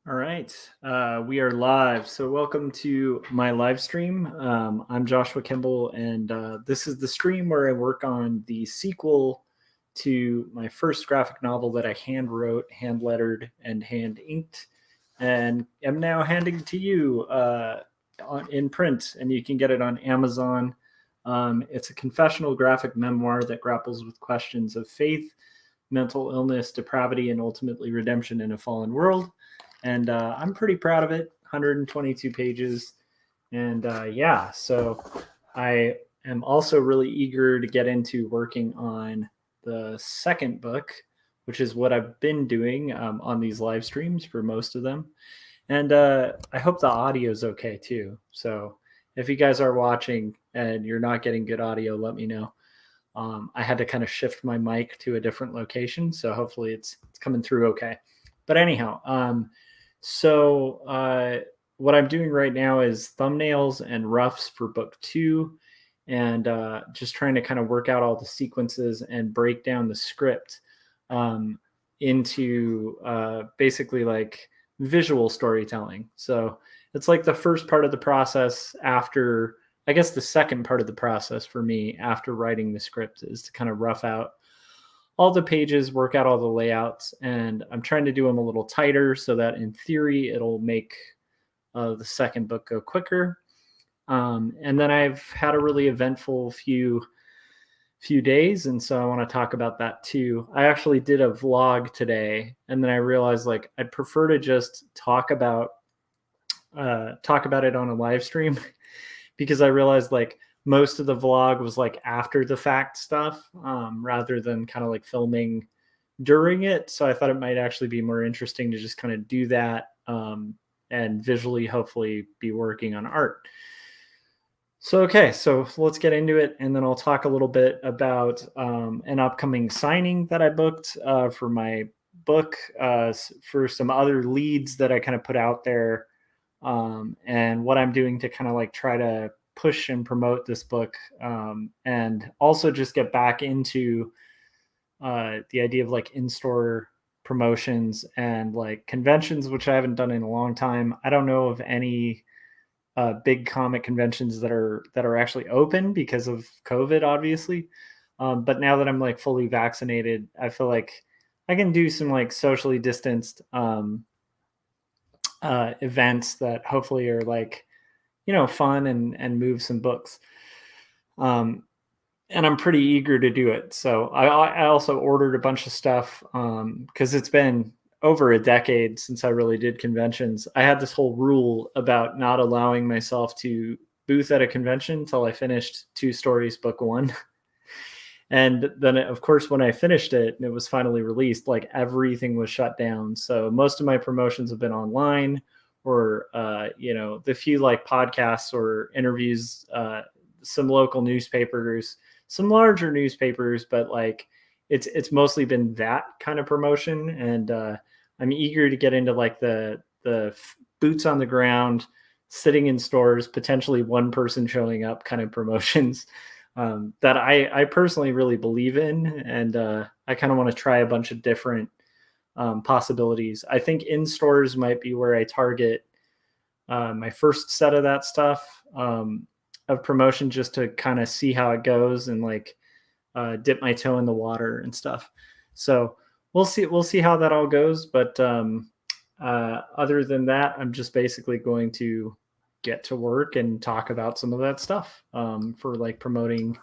All right, we are live. So, welcome to my live stream. I'm Joshua Kemble, and this is the stream where I work on the sequel to my first graphic novel that I hand wrote, hand lettered, and hand inked, and am now handing to you in print. And you can get it on Amazon. It's a confessional graphic memoir that grapples with questions of faith, mental illness, depravity, and ultimately redemption in a fallen world. And I'm pretty proud of it. 122 pages, and so I am also really eager to get into working on the second book, which is what I've been doing on these live streams for most of them. And I hope the audio is okay too. So if you guys are watching and you're not getting good audio, let me know. I had to kind of shift my mic to a different location, so hopefully it's coming through okay. But anyhow, what I'm doing right now is thumbnails and roughs for book 2, and just trying to kind of work out all the sequences and break down the script into basically like visual storytelling. So it's like the first part of the process after, I guess the second part of the process for me after writing the script is to kind of rough out all the pages, work out all the layouts, and I'm trying to do them a little tighter so that in theory it'll make the second book go quicker. And then I've had a really eventful few days, and so I want to talk about that too. I actually did a vlog today, and then I realized like I'd prefer to just talk about it on a live stream because I realized like most of the vlog was like after the fact stuff rather than kind of like filming during it. So I thought it might actually be more interesting to just kind of do that and visually hopefully be working on art. So, okay, so let's get into it. And then I'll talk a little bit about an upcoming signing that I booked for my book, for some other leads that I kind of put out there, and what I'm doing to kind of like try to push and promote this book, and also just get back into the idea of like in-store promotions and like conventions, which I haven't done in a long time. I don't know of any big comic conventions that are actually open because of COVID, obviously. But now that I'm like fully vaccinated, I feel like I can do some like socially distanced events that hopefully are like, fun and move some books. And I'm pretty eager to do it. So I also ordered a bunch of stuff because it's been over a decade since I really did conventions. I had this whole rule about not allowing myself to booth at a convention until I finished 2 stories, book 1. And then, of course, when I finished it and it was finally released, like everything was shut down. So most of my promotions have been online, or the few like podcasts or interviews, some local newspapers, some larger newspapers, but like it's mostly been that kind of promotion. And I'm eager to get into like the boots on the ground, sitting in stores, potentially one person showing up kind of promotions. That I personally really believe in, and I kind of want to try a bunch of different possibilities. I think in stores might be where I target my first set of that stuff, of promotion, just to kind of see how it goes and like dip my toe in the water and stuff. So we'll see how that all goes. But other than that, I'm just basically going to get to work and talk about some of that stuff for like promoting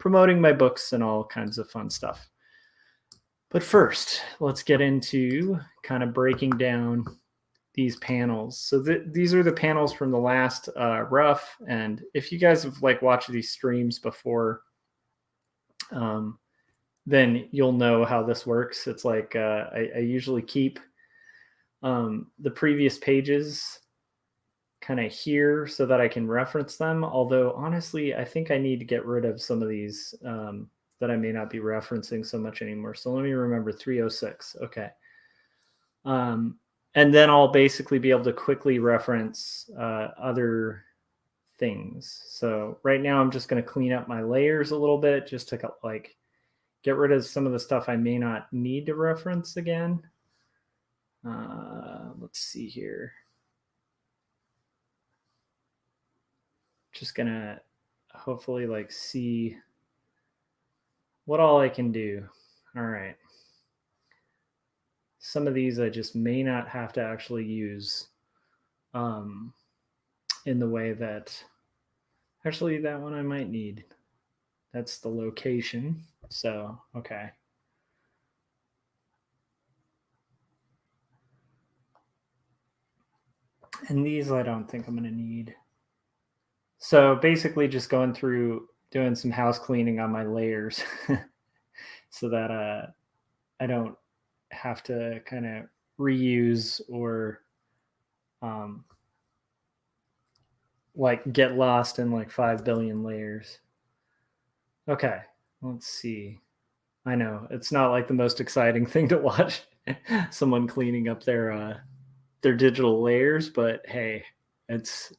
my books and all kinds of fun stuff. But first, let's get into kind of breaking down these panels. So these are the panels from the last rough, and if you guys have like watched these streams before, then you'll know how this works. It's like I usually keep the previous pages kind of here so that I can reference them. Although honestly, I think I need to get rid of some of these that I may not be referencing so much anymore. So let me remember 306. Okay. And then I'll basically be able to quickly reference other things. So right now I'm just going to clean up my layers a little bit just to like get rid of some of the stuff I may not need to reference again. Let's let's see here. Just gonna hopefully like see what all I can do. All right. Some of these I just may not have to actually use in the way that, actually that one I might need. That's the location. So, okay. And these I don't think I'm going to need. So basically just going through doing some house cleaning on my layers so that I don't have to kind of reuse or like get lost in like 5 billion layers. Okay, let's see. I know it's not like the most exciting thing to watch someone cleaning up their digital layers, but hey, it's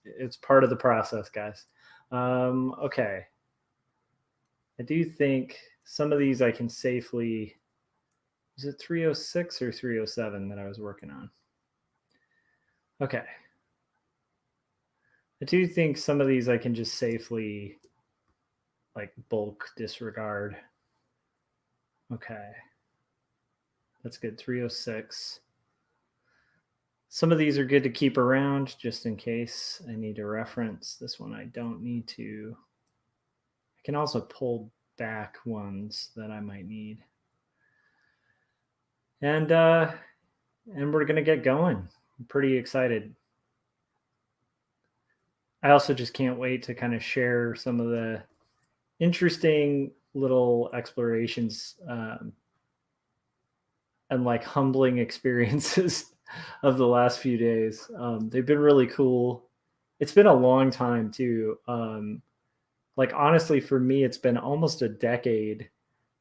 part of the process, guys. Okay. I do think some of these I can safely, is it 306 or 307 that I was working on? Okay. I do think some of these I can just safely like bulk disregard. Okay. That's good. 306. Some of these are good to keep around just in case I need to reference. This one I don't need to. I can also pull back ones that I might need. And we're going to get going. I'm pretty excited. I also just can't wait to kind of share some of the interesting little explorations and like humbling experiences of the last few days. They've been really cool. It's been a long time too. Like honestly, for me, it's been almost a decade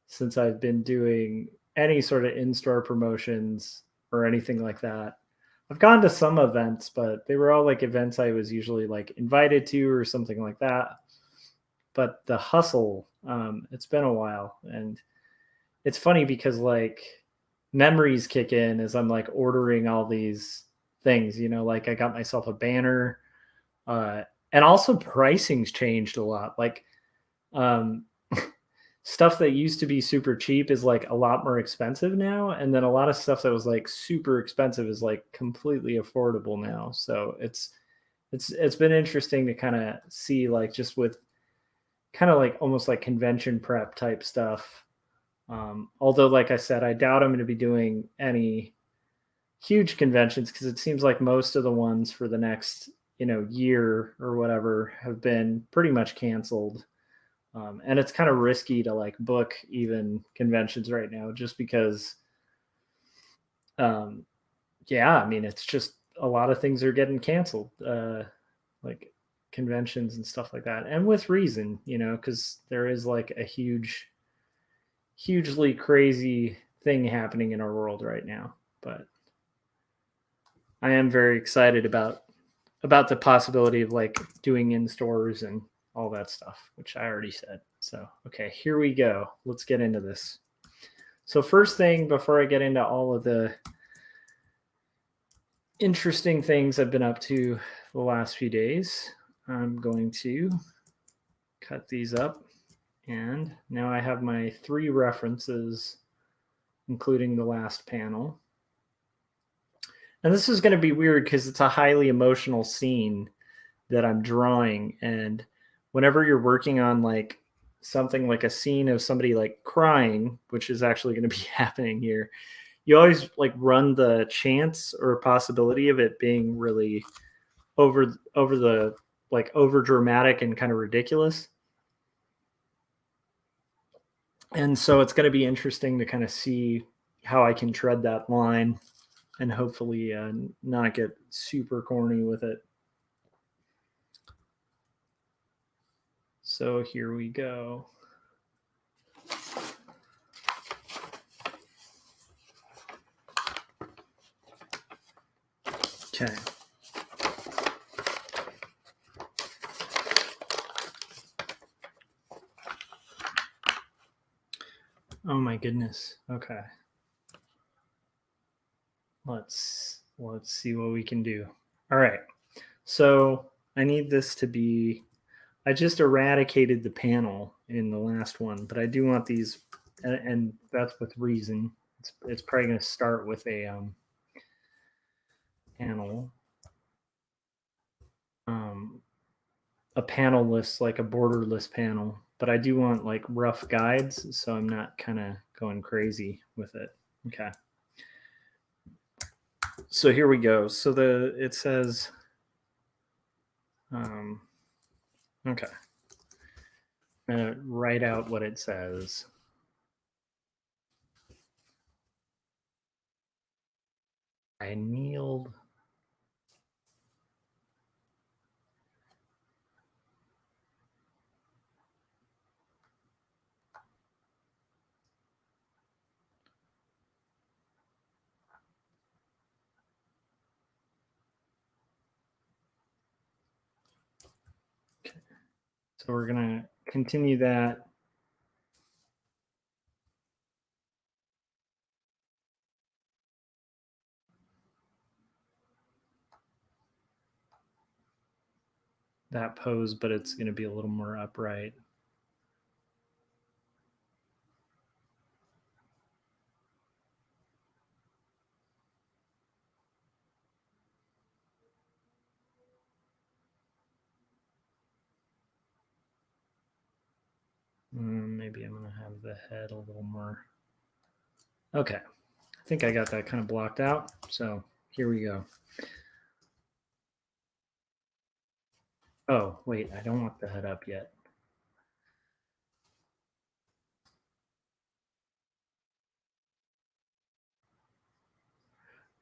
since I've been doing any sort of in-store promotions or anything like that. I've gone to some events, but they were all like events I was usually like invited to or something like that. But the hustle, it's been a while. And it's funny because like memories kick in as I'm like ordering all these things, you know, like I got myself a banner, and also pricing's changed a lot. Like, stuff that used to be super cheap is like a lot more expensive now, and then a lot of stuff that was like super expensive is like completely affordable now. So it's been interesting to kind of see like just with kind of like almost like convention prep type stuff. Although, like I said, I doubt I'm going to be doing any huge conventions because it seems like most of the ones for the next year or whatever have been pretty much canceled. And it's kind of risky to like book even conventions right now just because yeah, I mean it's just a lot of things are getting canceled, like conventions and stuff like that, and with reason, because there is like a hugely crazy thing happening in our world right now. But I am very excited about the possibility of like doing in stores and all that stuff, which I already said. So, okay, here we go. Let's get into this. So first thing, before I get into all of the interesting things I've been up to the last few days, I'm going to cut these up. And now I have my 3 references, including the last panel. And this is going to be weird because it's a highly emotional scene that I'm drawing. And whenever you're working on like something like a scene of somebody like crying, which is actually going to be happening here, you always like run the chance or possibility of it being really over the like over dramatic and kind of ridiculous. And so it's going to be interesting to kind of see how I can tread that line and hopefully not get super corny with it. So here we go. Okay. Oh my goodness. Okay. Let's Let's see what we can do. All right. So I need this to be, I just eradicated the panel in the last one, but I do want these, and that's with reason. It's probably going to start with panel, um, a panelless, like a borderless panel. But I do want like rough guides, so I'm not kind of going crazy with it. Okay. So here we go. So it says, um, okay, I'm gonna write out what it says. I kneeled. Okay. So we're gonna continue that. That pose, but it's going to be a little more upright. Maybe I'm going to have the head a little more. Okay. I think I got that kind of blocked out. So here we go. Oh, wait, I don't want the head up yet.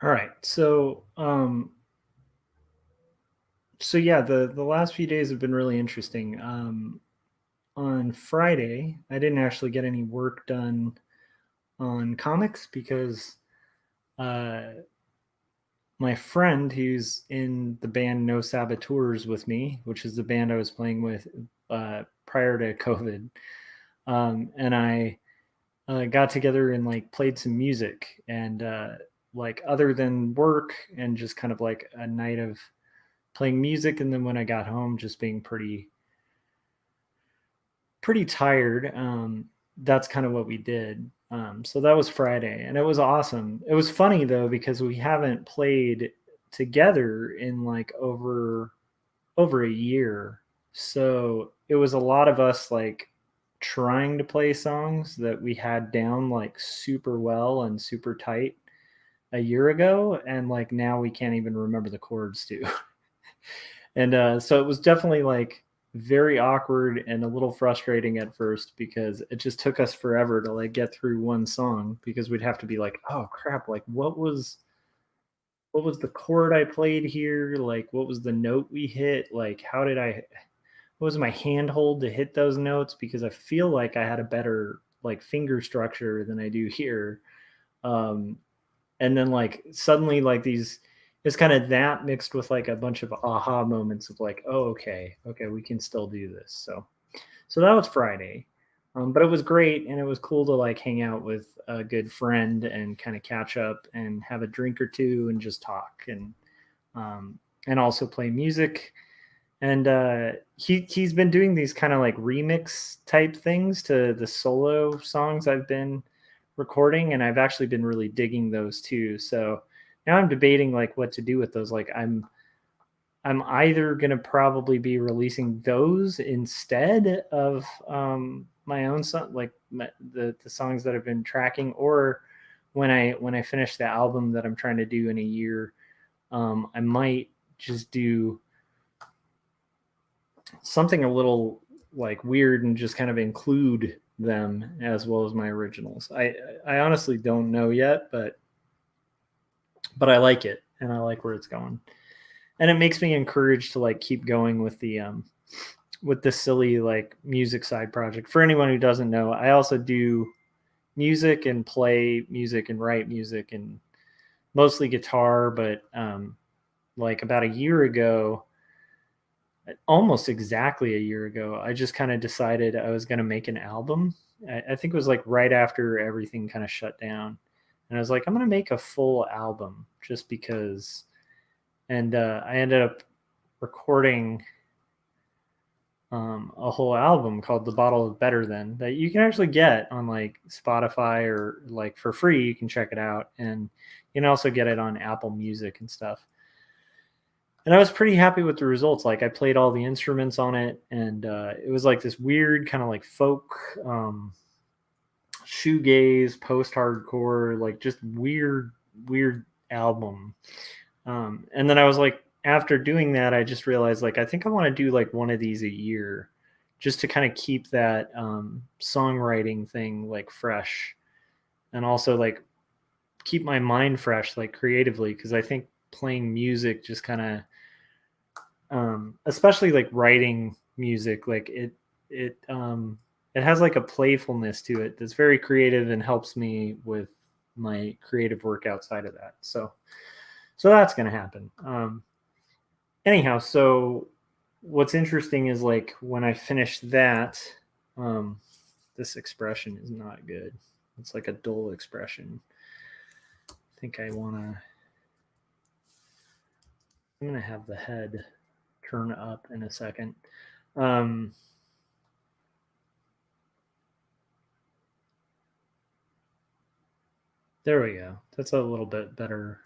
All right. So yeah, the last few days have been really interesting. On Friday, I didn't actually get any work done on comics because uh, my friend who's in the band No Saboteurs with me, which is the band I was playing with prior to COVID, and I got together and like played some music and like other than work and just kind of like a night of playing music, and then when I got home, just being pretty tired. That's kind of what we did. So that was Friday, and it was awesome. It was funny though because we haven't played together in like over a year. So it was a lot of us like trying to play songs that we had down like super well and super tight a year ago, and like now we can't even remember the chords to. And so it was definitely like very awkward and a little frustrating at first because it just took us forever to like get through one song because we'd have to be like, oh crap, like what was the chord I played here, like what was the note we hit, like how did I, what was my handhold to hit those notes, because I feel like I had a better like finger structure than I do here. um and then like suddenly like these, it's kind of that mixed with like a bunch of aha moments of like, oh okay, we can still do this. So that was Friday. But it was great, and it was cool to like hang out with a good friend and kind of catch up and have a drink or two and just talk, and also play music. And he's been doing these kind of like remix type things to the solo songs I've been recording, and I've actually been really digging those too. So now I'm debating like what to do with those. Like I'm either gonna probably be releasing those instead of my own song, like the songs that I've been tracking, or when I finish the album that I'm trying to do in a year, I might just do something a little like weird and just kind of include them as well as my originals. I honestly don't know yet, but I like it and I like where it's going. And it makes me encouraged to like keep going with this silly like music side project. For anyone who doesn't know, I also do music and play music and write music and mostly guitar, but like about a year ago, almost exactly a year ago, I just kind of decided I was going to make an album. I think it was like right after everything kind of shut down. and I was like, I'm gonna make a full album just because. And I ended up recording a whole album called "The Bottle of Better Than" that you can actually get on like Spotify or like for free. You can check it out, and you can also get it on Apple Music and stuff. And I was pretty happy with the results. Like I played all the instruments on it, and it was like this weird kind of like folk, shoegaze, post-hardcore, like just weird album. And then I was like, after doing that, I just realized like I think I want to do like one of these a year, just to kind of keep that songwriting thing like fresh, and also like keep my mind fresh like creatively, because I think playing music just kind of especially like writing music, like it has like a playfulness to it that's very creative and helps me with my creative work outside of that. So that's going to happen. Anyhow, so what's interesting is like when I finish that, this expression is not good. It's like a dull expression. I think I'm going to have the head turn up in a second. There we go. That's a little bit better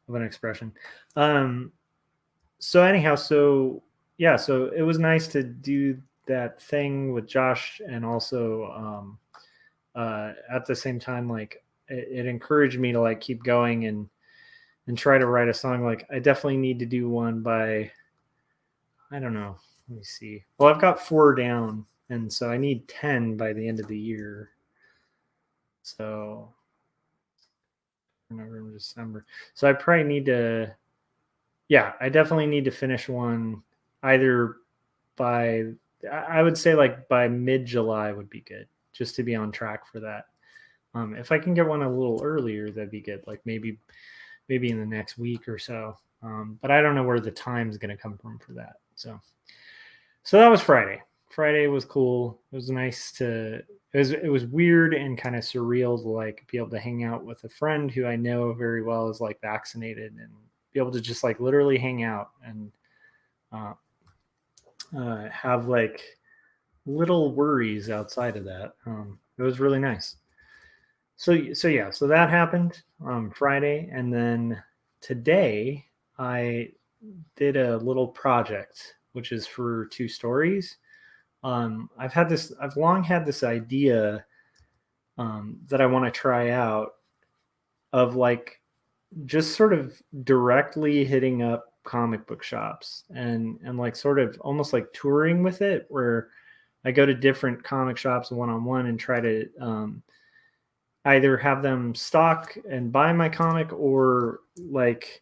of an expression. So anyhow, so yeah, so it was nice to do that thing with Josh, and also at the same time, like it encouraged me to like keep going and try to write a song. Like I definitely need to do one by, I don't know. Let me see. Well, I've got 4 down, and so I need 10 by the end of the year. So November, December. So I probably need to, yeah, I definitely need to finish one either by, I would say like by mid-July would be good, just to be on track for that. If I can get one a little earlier, that'd be good. Like maybe in the next week or so. But I don't know where the time's going to come from for that. So that was Friday. Friday was cool. It was nice to. It was weird and kind of surreal to like be able to hang out with a friend who I know very well is like vaccinated, and be able to just like literally hang out and have like little worries outside of that. It was really nice. So yeah, so that happened Friday, and then today I did a little project, which is for 2 stories. I've long had this idea that I want to try out, of like just sort of directly hitting up comic book shops and like sort of almost like touring with it, where I go to different comic shops one-on-one and try to either have them stock and buy my comic, or like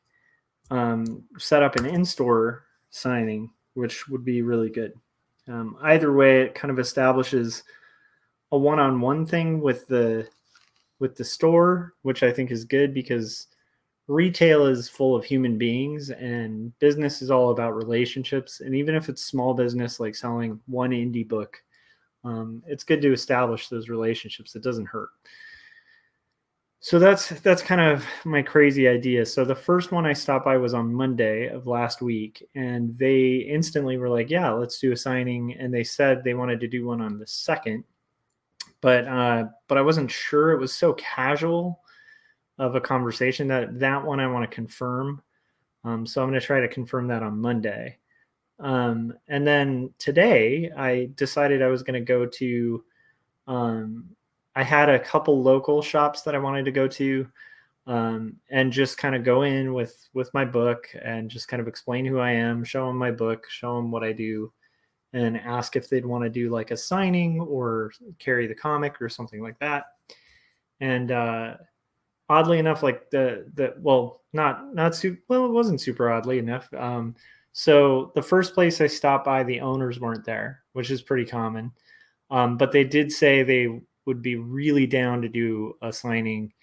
set up an in-store signing, which would be really good. Either way, it kind of establishes a one-on-one thing with the store, which I think is good, because retail is full of human beings, and business is all about relationships. And even if it's small business, like selling one indie book, it's good to establish those relationships. It doesn't hurt. So that's kind of my crazy idea. So the first one I stopped by was on Monday of last week, and they instantly were like, "Yeah, let's do a signing." And they said they wanted to do one on the 2nd, but I wasn't sure. It was so casual of a conversation that one I want to confirm. So I'm going to try to confirm that on Monday. And then today I decided I was going to go to. I had a couple local shops that I wanted to go to, and just kind of go in with my book and just kind of explain who I am, show them my book, show them what I do, and ask if they'd want to do like a signing or carry the comic or something like that. And oddly enough, like well, it wasn't super oddly enough. So the first place I stopped by, the owners weren't there, which is pretty common. But they did say they would be really down to do a signing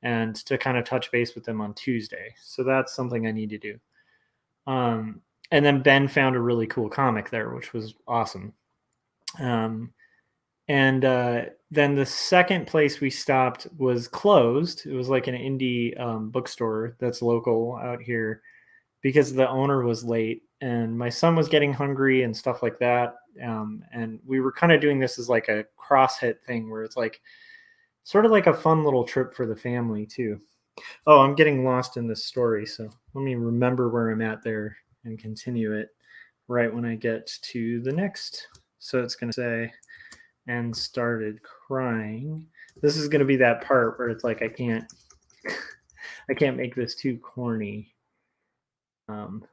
and to kind of touch base with them on Tuesday. So that's something I need to do. And then Ben found a really cool comic there, which was awesome. And then the second place we stopped was closed. It was like an indie bookstore that's local out here because the owner was late and my son was getting hungry and stuff like that. And we were kind of doing this as like a cross hit thing where it's like sort of like a fun little trip for the family too. Oh, I'm getting lost in this story, so let me remember where I'm at there and continue it right when I get to the next. So it's going to say, and started crying. This is going to be that part where it's like I can't make this too corny. Um,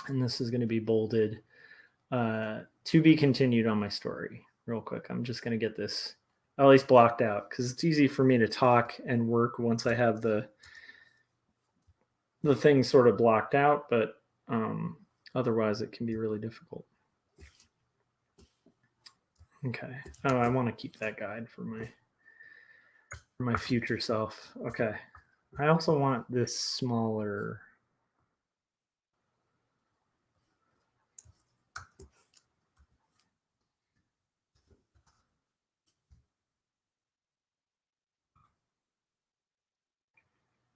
and this is going to be bolded. To be continued on my story. Real quick, I'm just going to get this at least blocked out because it's easy for me to talk and work once I have the thing sort of blocked out, but otherwise it can be really difficult. Okay. Oh, I want to keep that guide for my future self. Okay. I also want this smaller.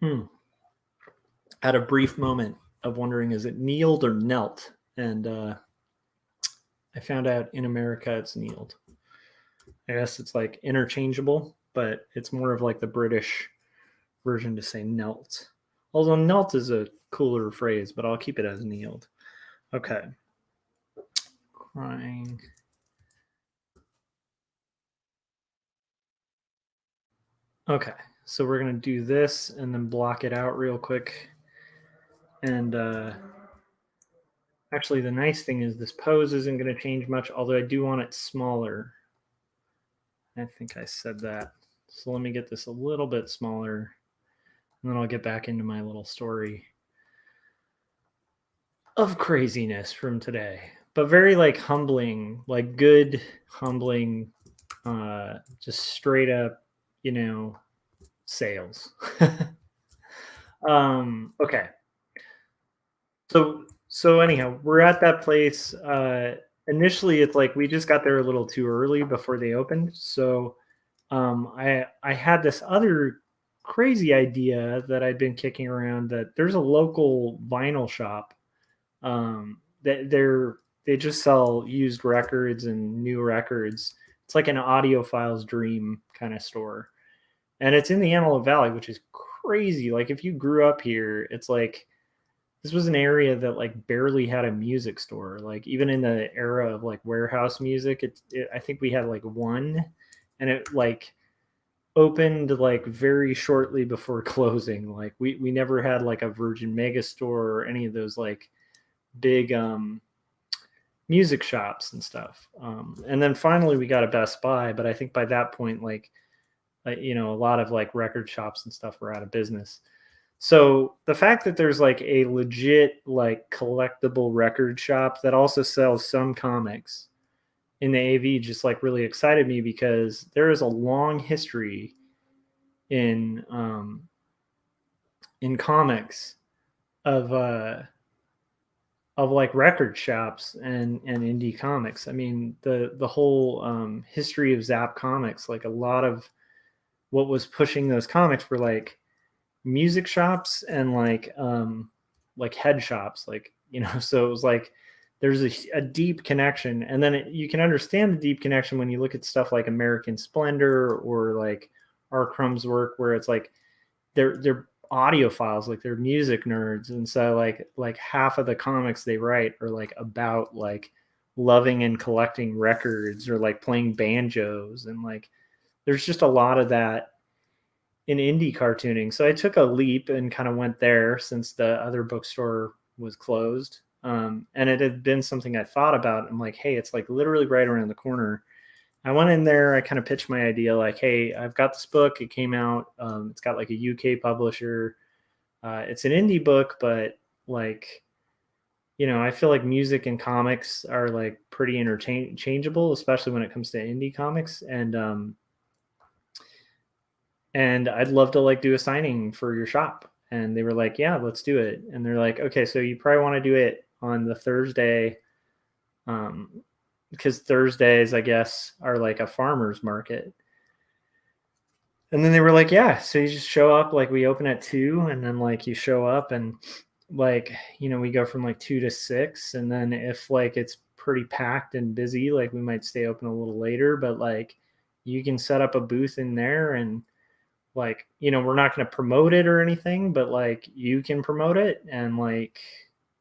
Hmm. Had a brief moment of wondering, is it kneeled or knelt? And I found out in America it's kneeled. I guess it's like interchangeable, but it's more of like the British version to say knelt. Although knelt is a cooler phrase, but I'll keep it as kneeled. Okay. Crying. Okay. So we're going to do this and then block it out real quick. And actually, the nice thing is this pose isn't going to change much, although I do want it smaller. I think I said that. So let me get this a little bit smaller, and then I'll get back into my little story of craziness from today. But very like humbling, like good, humbling, just straight up, sales. Okay. So anyhow, we're at that place. Initially, it's like we just got there a little too early before they opened. So I had this other crazy idea that I'd been kicking around that there's a local vinyl shop that they just sell used records and new records. It's like an audiophile's dream kind of store, and it's in the Antelope Valley, which is crazy. Like if you grew up here, it's like this was an area that like barely had a music store. Like even in the era of like warehouse music, I think we had like one, and it like opened like very shortly before closing. Like we never had like a Virgin Megastore or any of those like big music shops and stuff. And then finally we got a Best Buy, but I think by that point a lot of like record shops and stuff were out of business. So the fact that there's like a legit like collectible record shop that also sells some comics in the AV just like really excited me because there is a long history in in comics of like record shops and indie comics. I mean the whole history of Zap Comics, like a lot of what was pushing those comics were like music shops and like head shops, like so it was like there's a deep connection, and then you can understand the deep connection when you look at stuff like American Splendor or like R. Crumb's work, where it's like they're audiophiles, like they're music nerds, and so like half of the comics they write are like about like loving and collecting records or like playing banjos, and like there's just a lot of that in indie cartooning. So I took a leap and kind of went there since the other bookstore was closed. And it had been something I thought about. I'm like, hey, it's like literally right around the corner. I went in there, I kind of pitched my idea like, hey, I've got this book. It came out. It's got like a UK publisher. It's an indie book, but like, I feel like music and comics are like pretty interchangeable, especially when it comes to indie comics. and I'd love to like do a signing for your shop. And they were like, yeah, let's do it. And they're like, okay, so you probably want to do it on the Thursday, because Thursdays, I guess, are like a farmer's market. And then they were like, yeah, so you just show up, like we open at 2, and then like you show up, and like, we go from like 2 to 6. And then if like it's pretty packed and busy, like we might stay open a little later, but like you can set up a booth in there, and like, we're not going to promote it or anything, but like you can promote it, and like,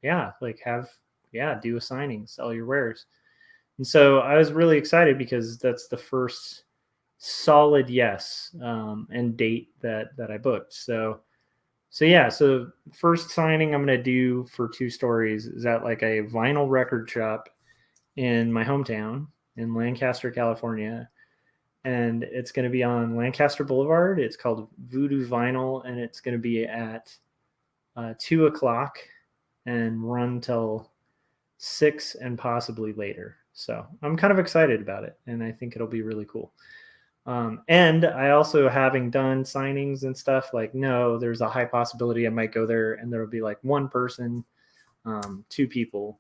yeah, like do a signing, sell your wares. And so I was really excited because that's the first solid yes, and date that I booked. So yeah, so first signing I'm going to do for 2 stories is at like a vinyl record shop in my hometown in Lancaster, California. And it's going to be on Lancaster Boulevard. It's called Voodoo Vinyl, and it's going to be at 2 o'clock and run till 6 and possibly later. So I'm kind of excited about it, and I think it'll be really cool. And I also, having done signings and stuff, like, no, there's a high possibility I might go there and there'll be like 1 person, 2 people.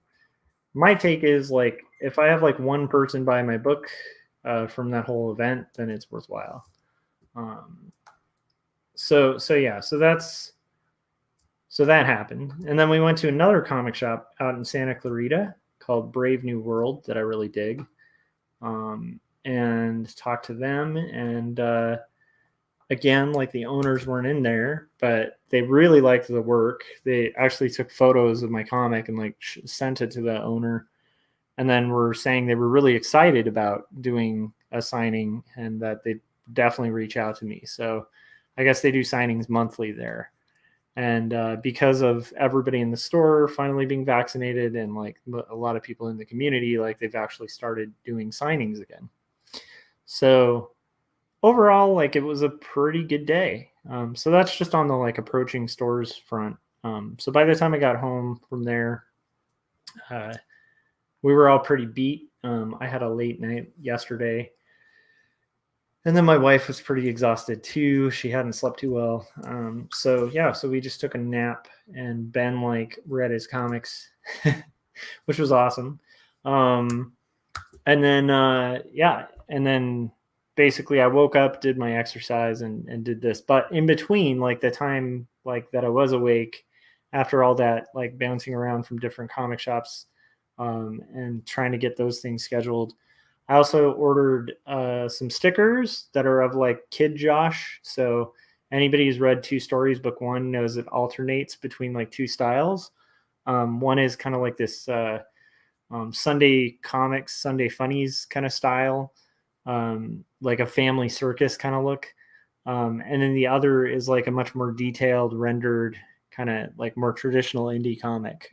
My take is like, if I have like 1 person buy my book from that whole event, then it's worthwhile. So that happened. And then we went to another comic shop out in Santa Clarita called Brave New World that I really dig. And talked to them, and again, like the owners weren't in there, but they really liked the work. They actually took photos of my comic and like sent it to the owner, and then were saying they were really excited about doing a signing and that they'd definitely reach out to me. So I guess they do signings monthly there. And because of everybody in the store finally being vaccinated, and like a lot of people in the community, like they've actually started doing signings again. So overall, like it was a pretty good day. So that's just on the like approaching stores front. So by the time I got home from there, we were all pretty beat. I had a late night yesterday, and then my wife was pretty exhausted too. She hadn't slept too well. So we just took a nap, and Ben like read his comics, which was awesome. And then basically I woke up, did my exercise, and did this. But in between, like the time like that I was awake, after all that like bouncing around from different comic shops, and trying to get those things scheduled, I also ordered some stickers that are of like Kid Josh. So anybody who's read 2 Stories book 1 knows it alternates between like 2 styles. One is kind of like this Sunday comics, Sunday funnies kind of style, like a family circus kind of look. And then the other is like a much more detailed, rendered, kind of like more traditional indie comic.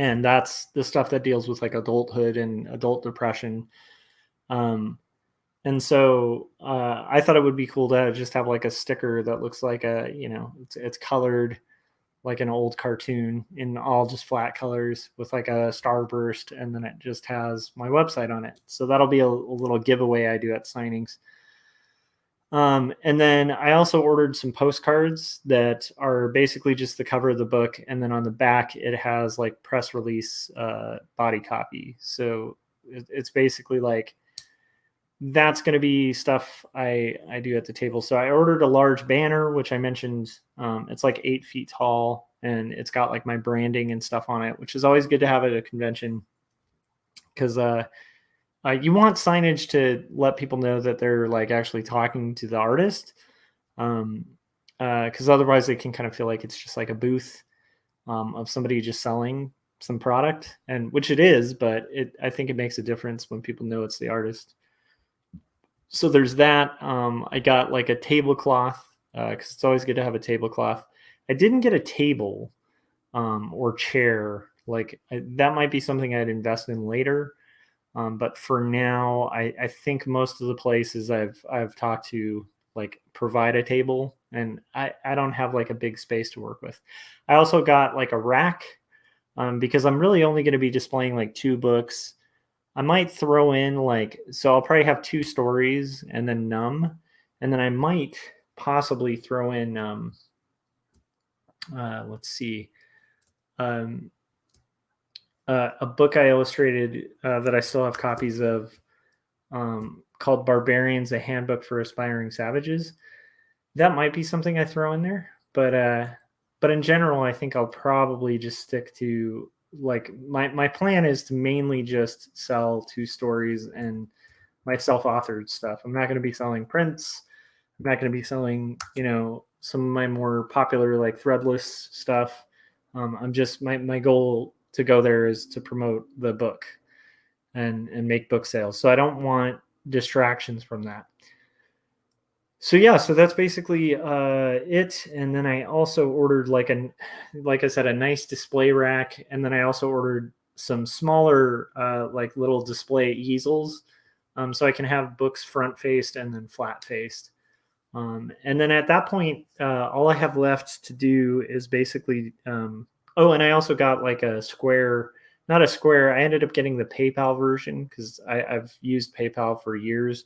And that's the stuff that deals with like adulthood and adult depression. And so I thought it would be cool to just have like a sticker that looks like it's colored like an old cartoon in all just flat colors with like a starburst, and then it just has my website on it. So that'll be a little giveaway I do at signings. And then I also ordered some postcards that are basically just the cover of the book, and then on the back it has like press release body copy. So it's basically like that's going to be stuff I do at the table. So I ordered a large banner, which I mentioned. It's like 8 feet tall, and it's got like my branding and stuff on it, which is always good to have at a convention, because you want signage to let people know that they're like actually talking to the artist, because otherwise they can kind of feel like it's just like a booth of somebody just selling some product, and which it is, but I think it makes a difference when people know it's the artist. So there's that. I got like a tablecloth, because it's always good to have a tablecloth. I didn't get a table or chair. Like that might be something I'd invest in later. But for now, I think most of the places I've talked to like provide a table, and I don't have like a big space to work with. I also got like a rack, because I'm really only going to be displaying like 2 books. I might throw in so I'll probably have 2 stories and then Numb, And then I might possibly throw in, let's see, um, a book I illustrated that I still have copies of, called Barbarians, a Handbook for Aspiring Savages. That might be something I throw in there, but in general, I think I'll probably just stick to, like, my plan is to mainly just sell two stories and my self-authored stuff. I'm not going to be selling prints. I'm not going to be selling, some of my more popular like threadless stuff. I'm just my goal to go there is to promote the book and make book sales. So I don't want distractions from that. So yeah, so that's basically it. And then I also ordered like I said, a nice display rack, and then I also ordered some smaller like little display easels, so I can have books front faced and then flat faced. And then at that point, all I have left to do is basically. Oh, and I also got like a square, not a square. I ended up getting the PayPal version because I've used PayPal for years,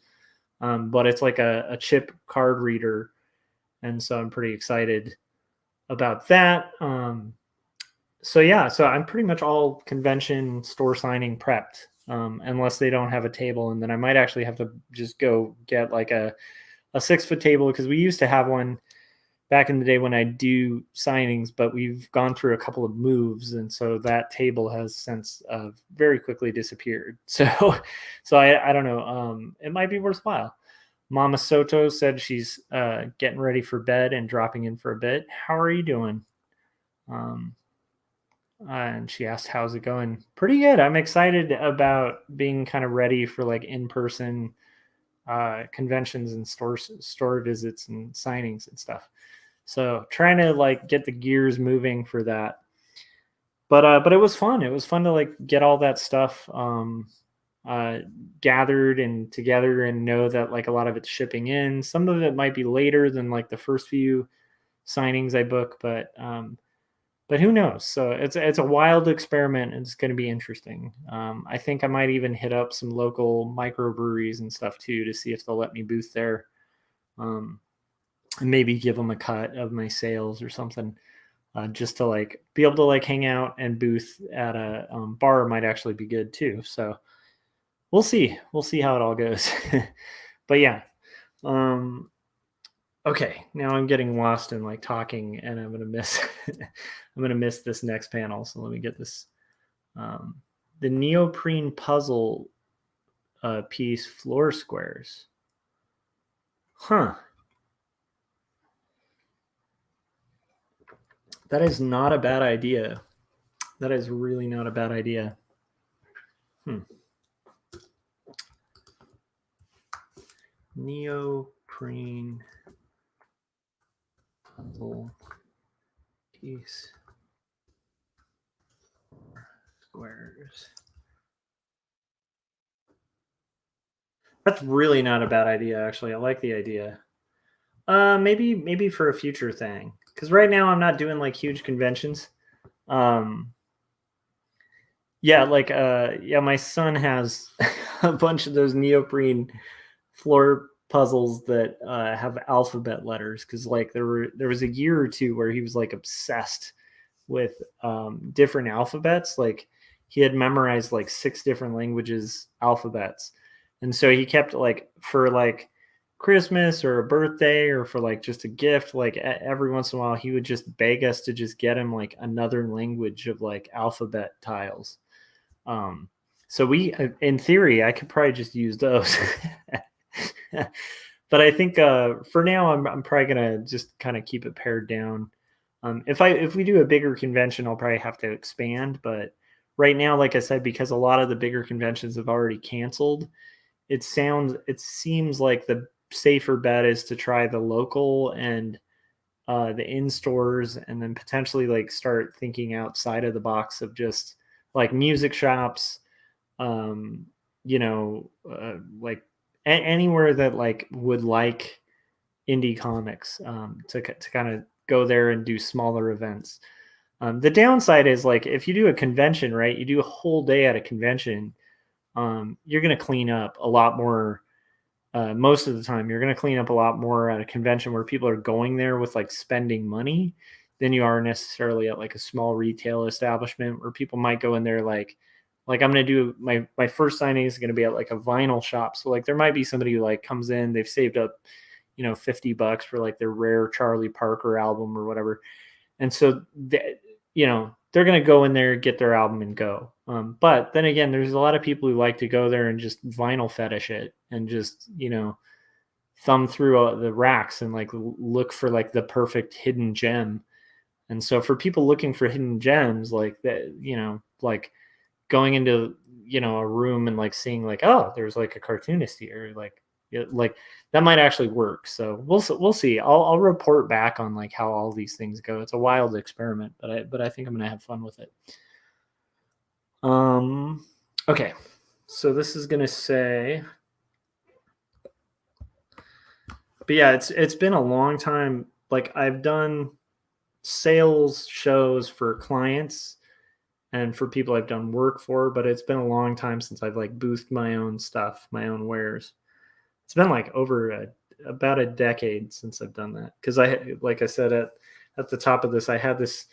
but it's like a chip card reader, and so I'm pretty excited about that. So yeah, so I'm pretty much all convention store signing prepped, unless they don't have a table, and then I might actually have to just go get like a 6-foot table because we used to have one back in the day when I do signings, but we've gone through a couple of moves, and so that table has since very quickly disappeared. So I don't know. It might be worthwhile. Mama Soto said she's getting ready for bed and dropping in for a bit. How are you doing? Um, and she asked, "How's it going?" Pretty good. I'm excited about being kind of ready for like in-person conventions and store visits and signings and stuff. So trying to like get the gears moving for that. But it was fun. It was fun to like get all that stuff uh, gathered and together and know that like a lot of it's shipping in. Some of it might be later than like the first few signings I book, but who knows? So it's a wild experiment. And it's going to be interesting. I think I might even hit up some local microbreweries and stuff too to see if they'll let me booth there, and maybe give them a cut of my sales or something, just to like be able to like hang out and booth at a bar might actually be good too. So we'll see. We'll see how it all goes. But yeah. Um, okay, now I'm getting lost in like talking, and I'm gonna miss I'm gonna miss this next panel. So let me get this. Um, the neoprene puzzle piece floor squares. Huh. That is not a bad idea. That is really not a bad idea. Neoprene puzzle piece squares. That's really not a bad idea, actually. I like the idea. Maybe for a future thing, because right now I'm not doing like huge conventions. Um, yeah, like yeah, my son has a bunch of those neoprene floor puzzles that have alphabet letters, because like there was a year or two where he was like obsessed with different alphabets. Like he had memorized like 6 different languages alphabets, and so he kept like for like Christmas or a birthday or for like just a gift, like every once in a while he would just beg us to just get him like another language of like alphabet tiles. um so we in theory I could probably just use those. But I think for now I'm probably gonna just kind of keep it pared down. If we do a bigger convention, I'll probably have to expand. But right now, like I said, because a lot of the bigger conventions have already canceled, it seems like the safer bet is to try the local and the in stores, and then potentially like start thinking outside of the box of just like music shops, um, like anywhere that like would like indie comics, to kind of go there and do smaller events. The downside is like if you do a convention, right? You do a whole day at a convention, you're going to clean up a lot more most of the time you're going to clean up a lot more at a convention where people are going there with like spending money than you are necessarily at like a small retail establishment where people might go in there like I'm going to do my first signing is going to be at like a vinyl shop. So like there might be somebody who like comes in, they've saved up, $50 for like their rare Charlie Parker album or whatever. And so they're going to go in there, get their album and go. But then again, there's a lot of people who like to go there and just vinyl fetish it and just, thumb through the racks and like look for like the perfect hidden gem. And so for people looking for hidden gems like that, like going into, a room and like seeing like, oh, there's like a cartoonist here, like that might actually work. So we'll see. I'll report back on like how all these things go. It's a wild experiment, but I think I'm gonna have fun with it. Okay, so this is gonna say, but yeah, it's been a long time. Like I've done sales shows for clients and for people I've done work for, but it's been a long time since I've like boothed my own stuff, my own wares. It's been like about a decade since I've done that because like I said at the top of this, I had this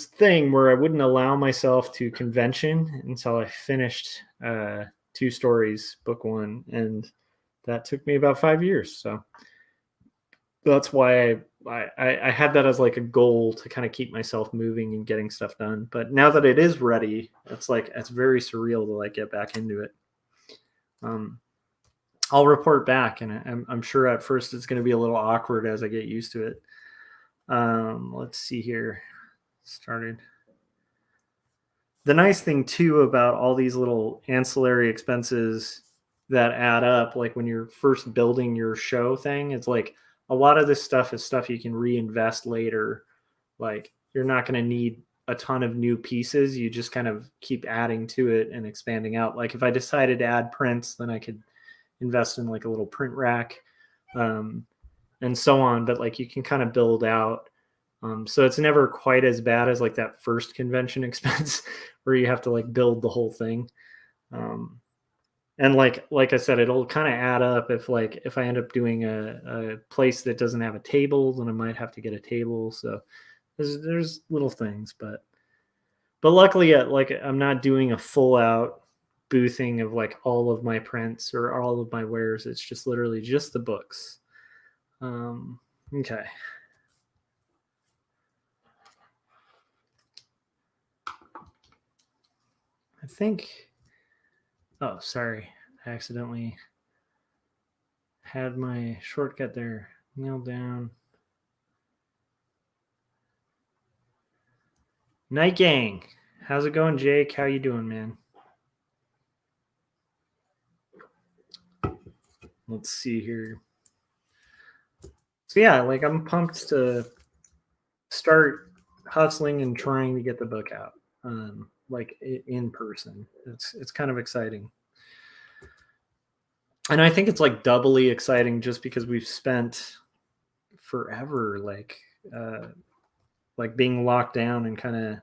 thing where I wouldn't allow myself to convention until I finished 2 stories, book 1, and that took me about 5 years. So that's why I had that as like a goal to kind of keep myself moving and getting stuff done. But now that it is ready, it's very surreal to like get back into it. I'll report back, and I'm sure at first it's going to be a little awkward as I get used to it. Let's see here. Started. The nice thing too about all these little ancillary expenses that add up, like when you're first building your show thing, it's like a lot of this stuff is stuff you can reinvest later. Like you're not going to need a ton of new pieces. You just kind of keep adding to it and expanding out. Like if I decided to add prints, then I could invest in like a little print rack, and so on. But like you can kind of build out. So it's never quite as bad as like that first convention expense where you have to like build the whole thing. And like I said, it'll kind of add up if I end up doing a place that doesn't have a table, then I might have to get a table. So there's little things, but luckily, like I'm not doing a full out boothing of like all of my prints or all of my wares. It's just literally just the books. Okay. I think. Oh, sorry. I accidentally had my shortcut there. Kneel down. Night Gang. How's it going, Jake? How you doing, man? Let's see here. So yeah, like I'm pumped to start hustling and trying to get the book out, like in person. It's kind of exciting, and I think it's like doubly exciting just because we've spent forever like being locked down and kind of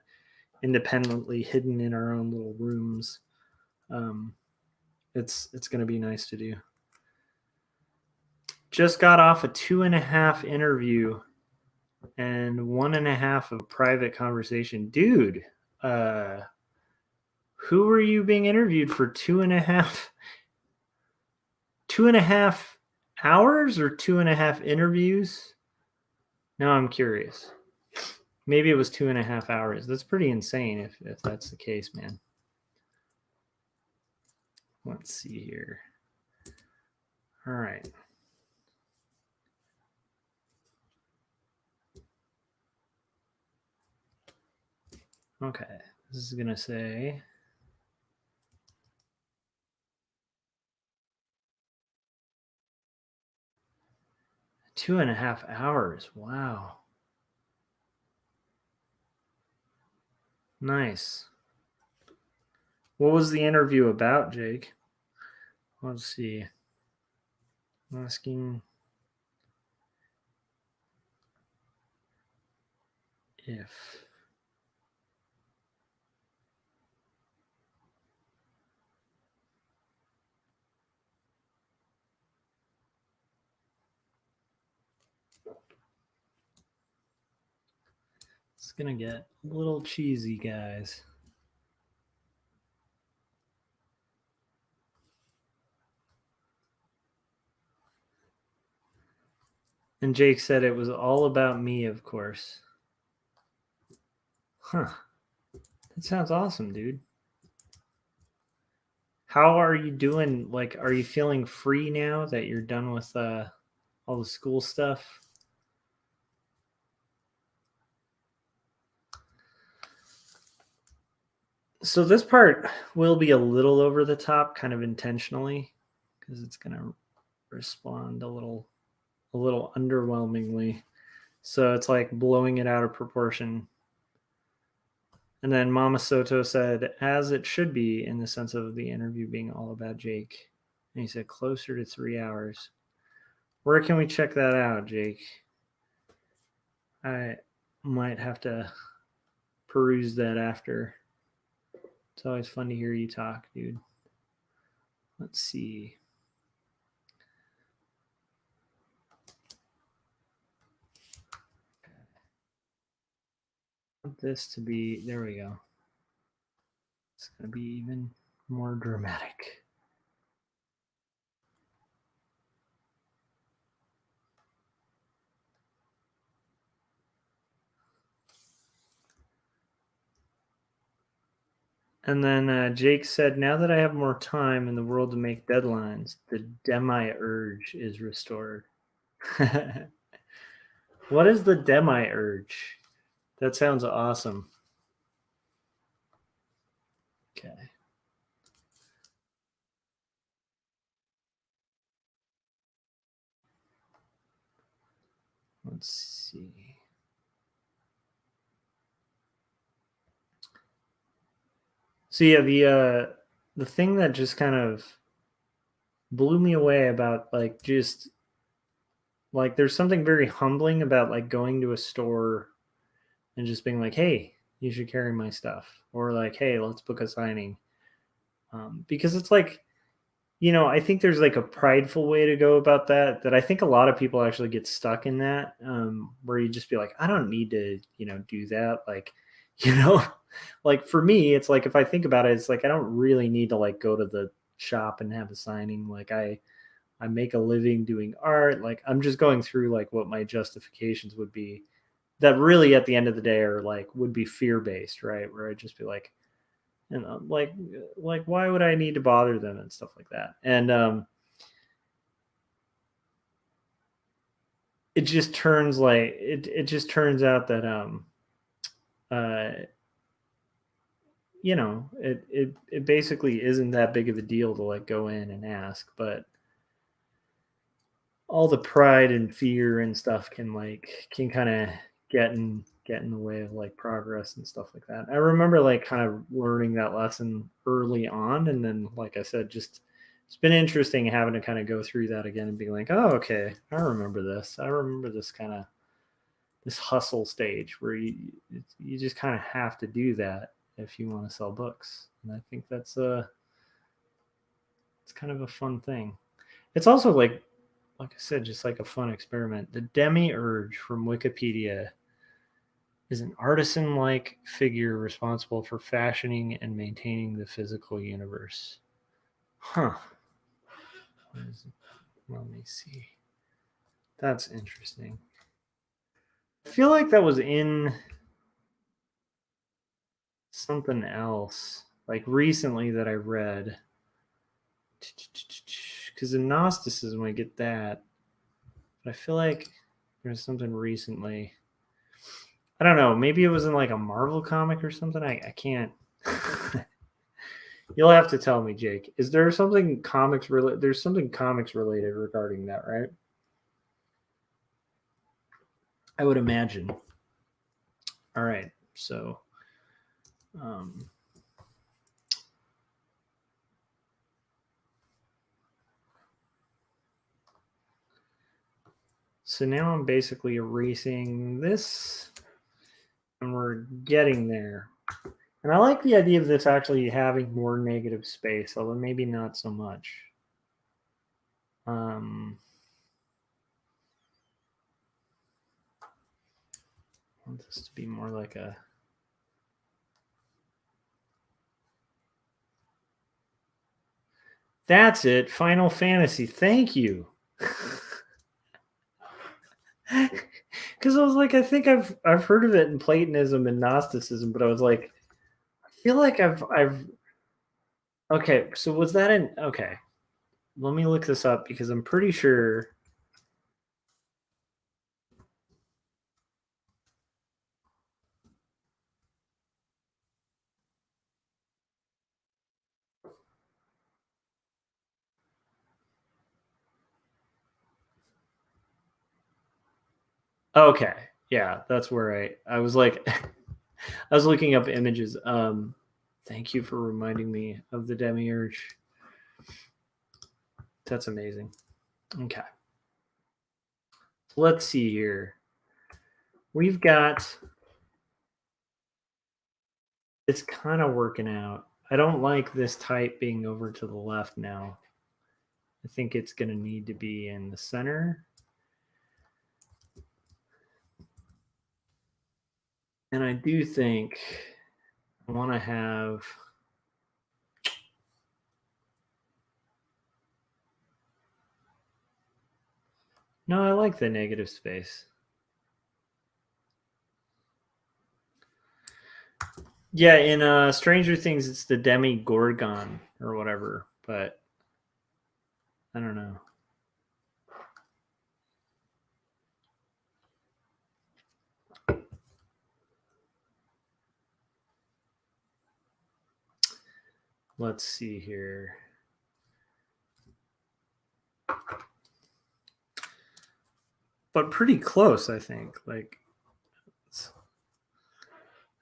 independently hidden in our own little rooms. It's going to be nice to do. Just got off a 2.5 interview and 1.5 of private conversation. Dude, who were you being interviewed for 2.5 hours or 2.5 interviews? Now I'm curious. Maybe it was 2.5 hours. That's pretty insane if that's the case, man. Let's see here. All right. Okay. This is going to say 2.5 hours. Wow. Nice. What was the interview about, Jake? Let's see. Asking if It's gonna get a little cheesy, guys. And Jake said it was all about me, of course. Huh. That sounds awesome, dude. How are you doing? Like, are you feeling free now that you're done with all the school stuff? So this part will be a little over the top, kind of intentionally, because it's gonna respond a little underwhelmingly. So it's like blowing it out of proportion. And then Mama Soto said, as it should be, in the sense of the interview being all about Jake. And he said, closer to 3 hours. Where can we check that out, Jake? I might have to peruse that after. It's always fun to hear you talk, dude. Let's see. I want this to be, there we go. It's going to be even more dramatic. And then Jake said, now that I have more time in the world to make deadlines, the Demiurge is restored. What is the Demiurge? That sounds awesome. Okay. Let's see. So yeah, the thing that just kind of blew me away about like just like there's something very humbling about like going to a store and just being like, hey, you should carry my stuff, or like, hey, let's book a signing, because it's like, I think there's like a prideful way to go about that I think a lot of people actually get stuck in that, where you just be like, I don't need to do that, like, you know like for me it's like, if I think about it, it's like I don't really need to like go to the shop and have a signing. Like I make a living doing art. Like I'm just going through like what my justifications would be, that really at the end of the day are like would be fear based, right? Where I'd just be like, like why would I need to bother them and stuff like that. And it just turns like it just turns out that uh it basically isn't that big of a deal to like go in and ask, but all the pride and fear and stuff can kind of get in the way of like progress and stuff like that. I remember like kind of learning that lesson early on, and then like I said, just it's been interesting having to kind of go through that again and be like, oh, okay, I remember this. I remember this kind of this hustle stage where you just kind of have to do that if you want to sell books. And I think it's kind of a fun thing. It's also like I said, just like a fun experiment. The Demiurge from Wikipedia is an artisan like figure responsible for fashioning and maintaining the physical universe. Huh. Let me see. That's interesting. I feel like that was in something else, like recently that I read. Because in Gnosticism, I get that. But I feel like there's something recently. I don't know. Maybe it was in like a Marvel comic or something. I can't. You'll have to tell me, Jake. Is there something comics related? There's something comics related regarding that, right? I would imagine. All right. Um, so now I'm basically erasing this, and we're getting there. And I like the idea of this actually having more negative space, although maybe not so much. want this to be more like a... That's it. Final Fantasy. Thank you. Because I was like, I think I've heard of it in Platonism and Gnosticism, but I was like, I feel like I've okay. So was that in okay? Let me look this up because I'm pretty sure. Okay, yeah, that's where I was like, I was looking up images. Thank you for reminding me of the Demiurge. That's amazing. Okay, let's see here. We've got it's kind of working out. I don't like this type being over to the left now. I think it's going to need to be in the center. And I do think I want to have... No, I like the negative space. Yeah, in Stranger Things, it's the Demigorgon or whatever, but I don't know. Let's see here. But pretty close, I think. Like,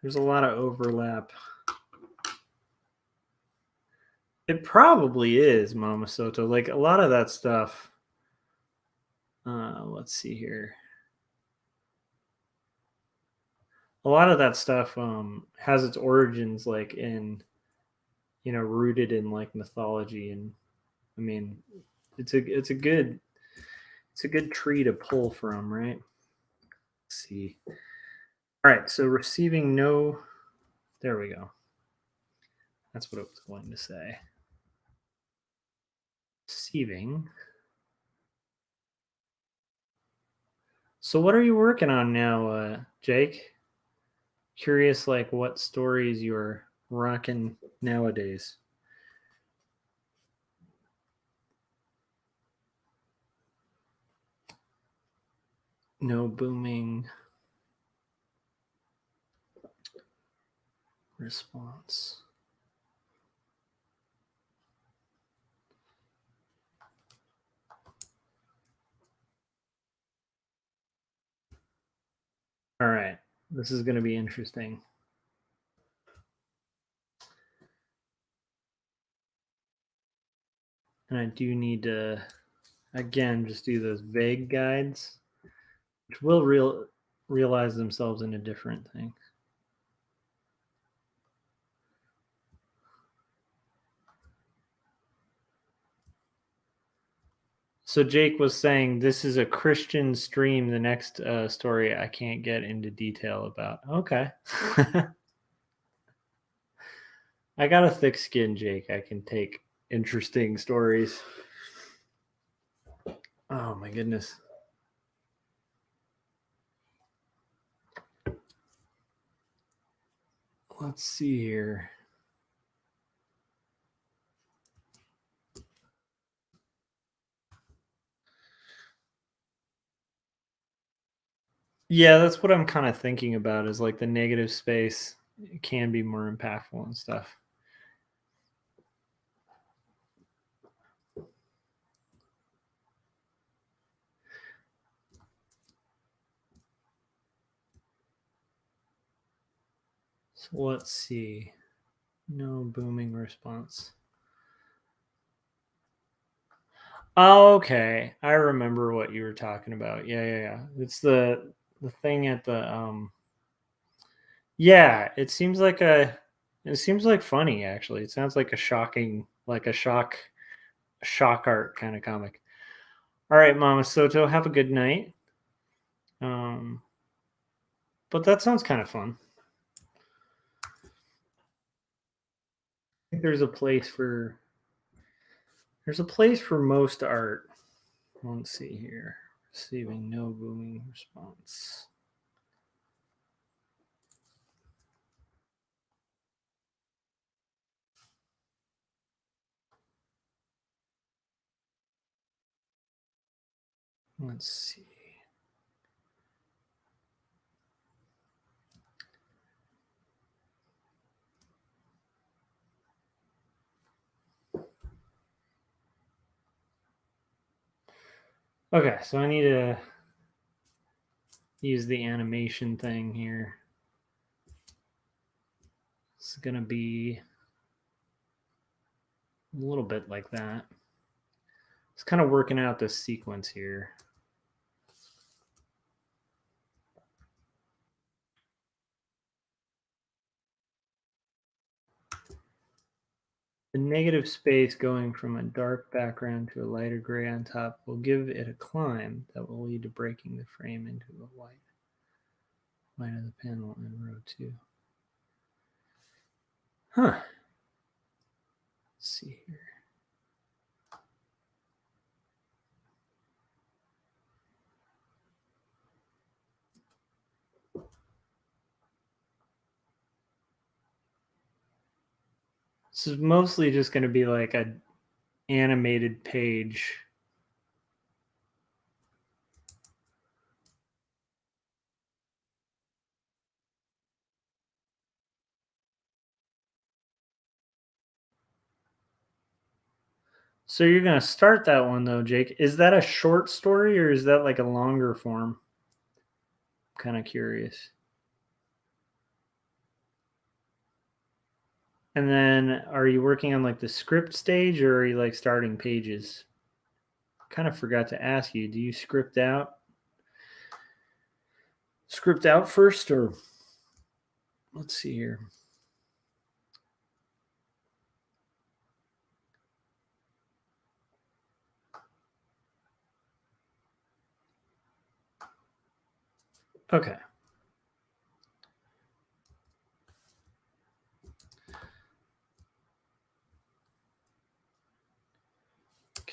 there's a lot of overlap. It probably is Mama Soto. Like a lot of that stuff. Let's see here. A lot of that stuff has its origins like in, rooted in like mythology, and I mean, it's a good tree to pull from, right? Let's see. All right, so receiving no. There we go. That's what I was going to say. Receiving. So what are you working on now, Jake? Curious, like what stories you're rocking nowadays. No booming response. All right, this is going to be interesting. And I do need to, again, just do those vague guides, which will realize themselves in a different thing. So Jake was saying this is a Christian stream. The next story I can't get into detail about. Okay. I got a thick skin, Jake. I can take interesting stories. Oh my goodness. Let's see here. Yeah, that's what I'm kind of thinking about is like the negative space can be more impactful and stuff. So let's see. No booming response. Oh, okay. I remember what you were talking about. Yeah. It's the thing at the yeah, it seems like funny actually. It sounds like a shocking like a shock art kind of comic. All right, Mama Soto, have a good night. Um But that sounds kind of fun. I think there's a place for most art. Let's see here. Receiving no booming response. Let's see. Okay, so I need to use the animation thing here. It's going to be a little bit like that. It's kind of working out this sequence here. The negative space going from a dark background to a lighter gray on top will give it a climb that will lead to breaking the frame into a white of the panel in row 2. Huh. Let's see here. This is mostly just going to be like a animated page. So you're going to start that one though, Jake. Is that a short story or is that like a longer form? I'm kind of curious. And then are you working on like the script stage or are you like starting pages? Kind of forgot to ask you, do you script out first, or let's see here. Okay.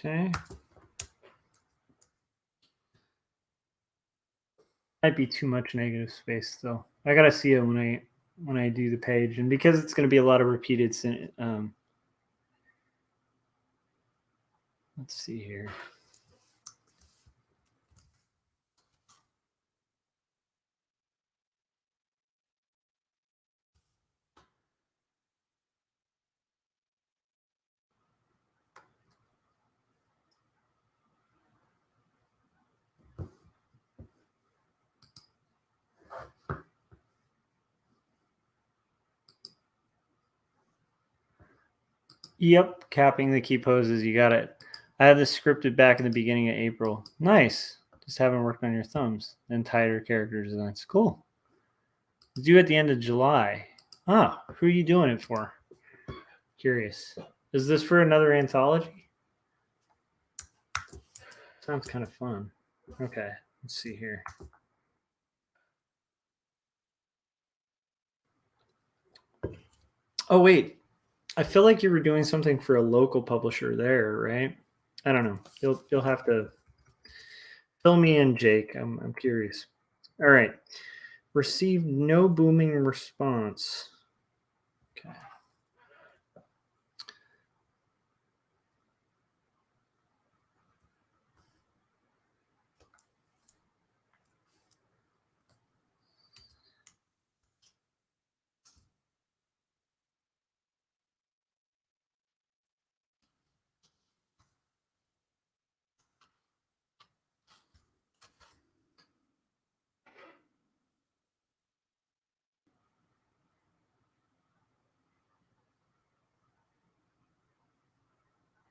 Okay. Might be too much negative space though. I gotta see it when I do the page, and because it's going to be a lot of repeated. Let's see here. Yep, capping the key poses. You got it. I had this scripted back in the beginning of April. Nice. Just haven't worked on your thumbs. Then tighter character designs. Cool. It's due at the end of July. Ah, who are you doing it for? Curious. Is this for another anthology? Sounds kind of fun. Okay, let's see here. Oh wait, I feel like you were doing something for a local publisher there, right? I don't know. You'll have to fill me in, Jake. I'm curious. All right. Received no booming response. Okay.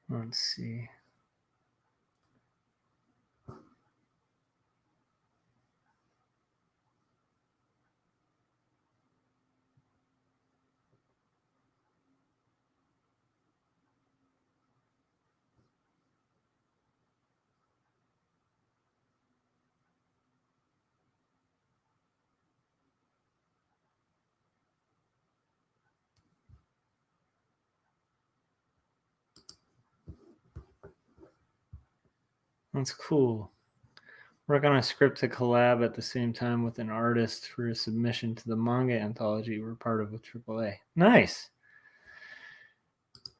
Let's see. That's cool. Work on a script to collab at the same time with an artist for a submission to the manga anthology we're part of with AAA. Nice.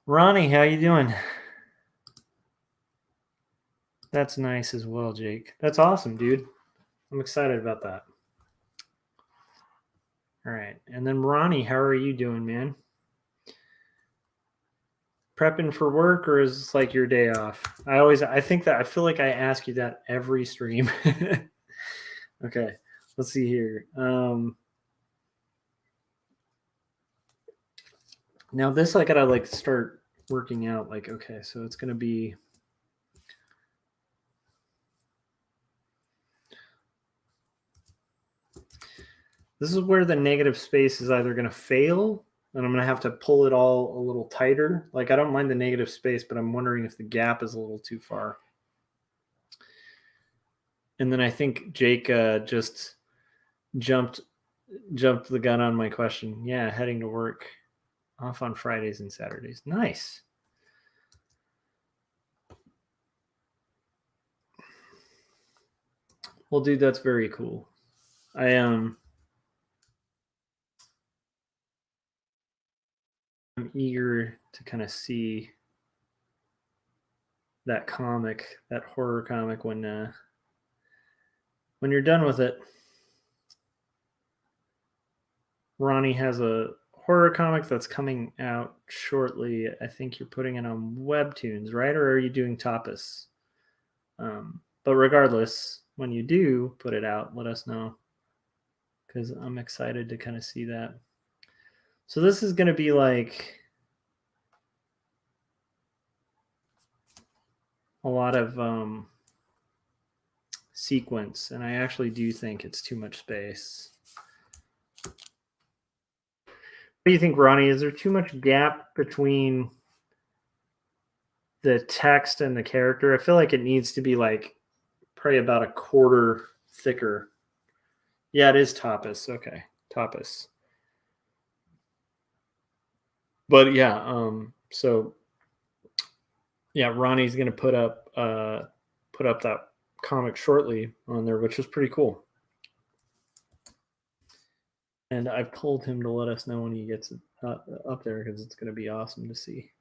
Ronnie, how you doing? That's nice as well, Jake. That's awesome, dude. I'm excited about that. All right. And then Ronnie, how are you doing, man? Prepping for work, or is this like your day off? I feel like I ask you that every stream. Okay. Let's see here. Now this I gotta like start working out. Like, okay, so it's gonna be this is where the negative space is either gonna fail and I'm gonna have to pull it all a little tighter. Like I don't mind the negative space, but I'm wondering if the gap is a little too far. And then I think Jake just jumped the gun on my question. Yeah, heading to work. Off on Fridays and Saturdays. Nice. Well, dude, that's very cool. I'm eager to kind of see that comic, that horror comic, when you're done with it. Ronnie has a horror comic that's coming out shortly. I think you're putting it on Webtoons, right? Or are you doing Tapas? But regardless, when you do put it out, let us know, because I'm excited to kind of see that. So this is going to be like a lot of sequence, and I actually do think it's too much space. What do you think, Ronnie? Is there too much gap between the text and the character? I feel like it needs to be like probably about a quarter thicker. Yeah, it is Tapas. Okay, Tapas. But yeah, so yeah, Ronnie's gonna put up that comic shortly on there, which is pretty cool. And I've told him to let us know when he gets it up there, because it's going to be awesome to see.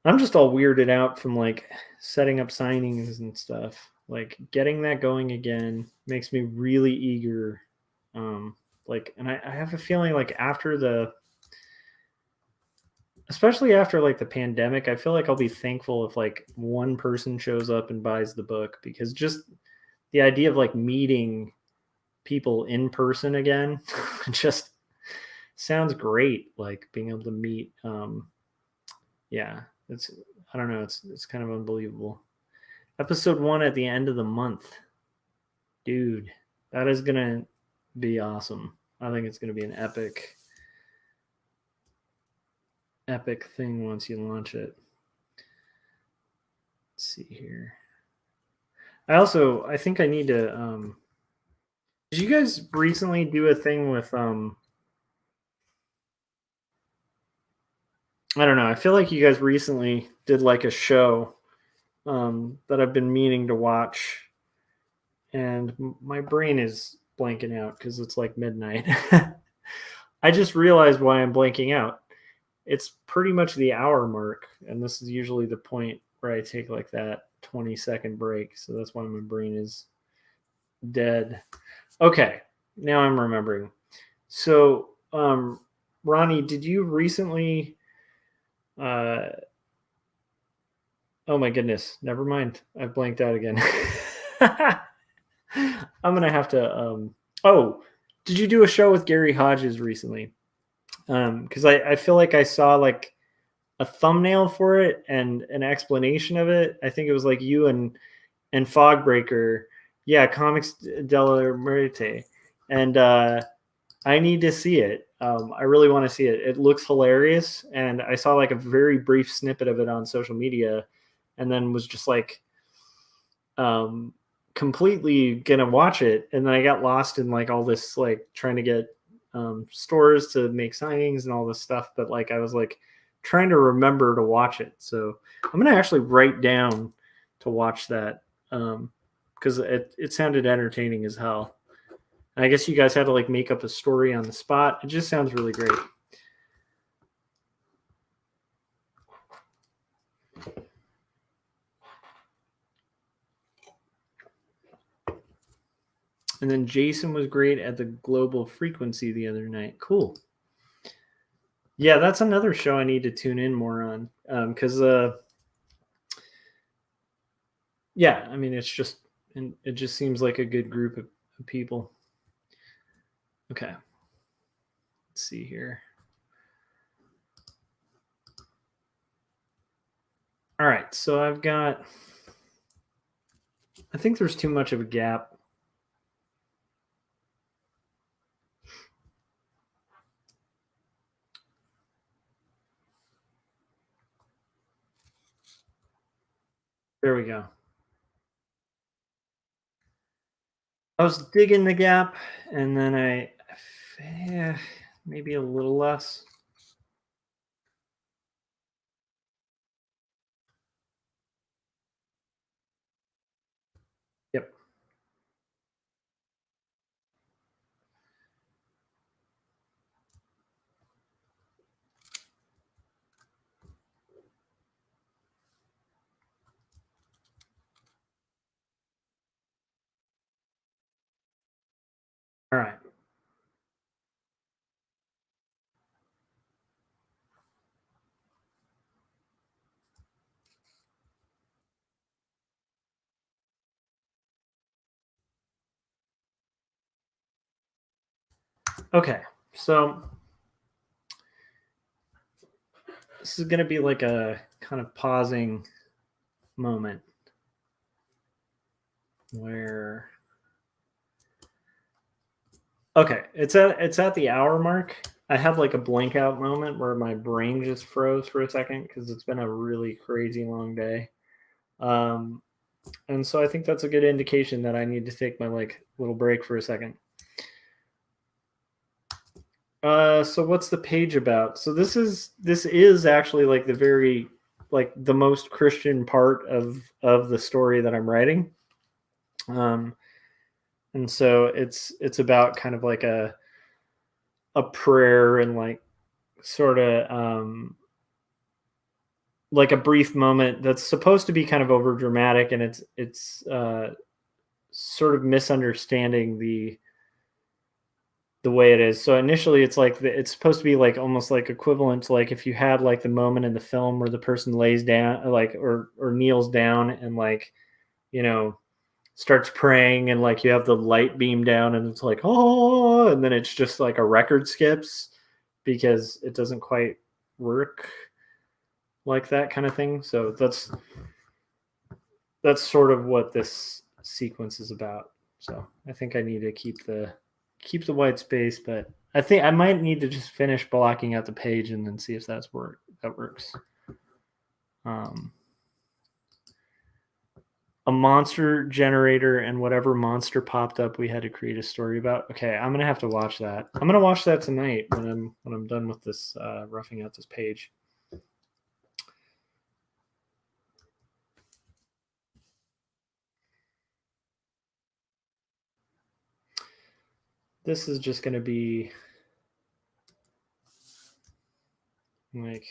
I'm just all weirded out from like setting up signings and stuff. Like getting that going again makes me really eager. And I have a feeling like especially after like the pandemic, I feel like I'll be thankful if like one person shows up and buys the book, because just the idea of like meeting people in person again just sounds great. Like being able to meet yeah, it's I don't know, it's kind of unbelievable. Episode 1 at the end of the month, dude, that is gonna be awesome. I think it's gonna be an epic thing once you launch it. Let's see here. I think I need to did you guys recently do a thing with I don't know. I feel like you guys recently did like a show that I've been meaning to watch, and my brain is blanking out because it's like midnight. I just realized why I'm blanking out. It's pretty much the hour mark, and this is usually the point where I take like that 20-second break. So that's why my brain is dead. Okay, now I'm remembering. So, Ronnie, did you recently? Oh my goodness, never mind. I've blanked out again. I'm gonna have to. Oh, did you do a show with Gary Hodges recently? Because I feel like I saw like a thumbnail for it and an explanation of it. I think it was like you and Fogbreaker. Yeah, Comics della Muerte. And I need to see it. I really want to see it. It looks hilarious. And I saw like a very brief snippet of it on social media, and then was just like completely gonna watch it. And then I got lost in like all this, like trying to get stores to make signings and all this stuff. But like I was like trying to remember to watch it. So I'm gonna actually write down to watch that because it sounded entertaining as hell. And I guess you guys had to like make up a story on the spot. It just sounds really great. And then Jason was great at the Global Frequency the other night. Cool. Yeah, that's another show I need to tune in more on because yeah, I mean it just seems like a good group of people. Okay, let's see here. All right, so I think there's too much of a gap. There we go. I was digging the gap, and then maybe a little less. Yep. All right. Okay, so this is going to be like a kind of pausing moment where okay, it's at the hour mark. I had like a blank out moment where my brain just froze for a second because it's been a really crazy long day. Um, and so I think that's a good indication that I need to take my like little break for a second. So what's the page about? So this is actually like the most Christian part of the story that I'm writing. Um, and so it's about kind of like a prayer and like sort of like a brief moment that's supposed to be kind of over dramatic, and it's sort of misunderstanding the way it is. So initially it's like it's supposed to be like almost like equivalent to like if you had like the moment in the film where the person lays down like or kneels down and like you know starts praying and like you have the light beam down and it's like oh and then it's just like a record skips because it doesn't quite work like that kind of thing. So that's sort of what this sequence is about. So I think I need to keep the white space, but I think I might need to just finish blocking out the page and then see if that works. Um, a monster generator and whatever monster popped up, we had to create a story about. Okay, I'm gonna have to watch that. I'm gonna watch that tonight when I'm done with this roughing out this page. This is just gonna be like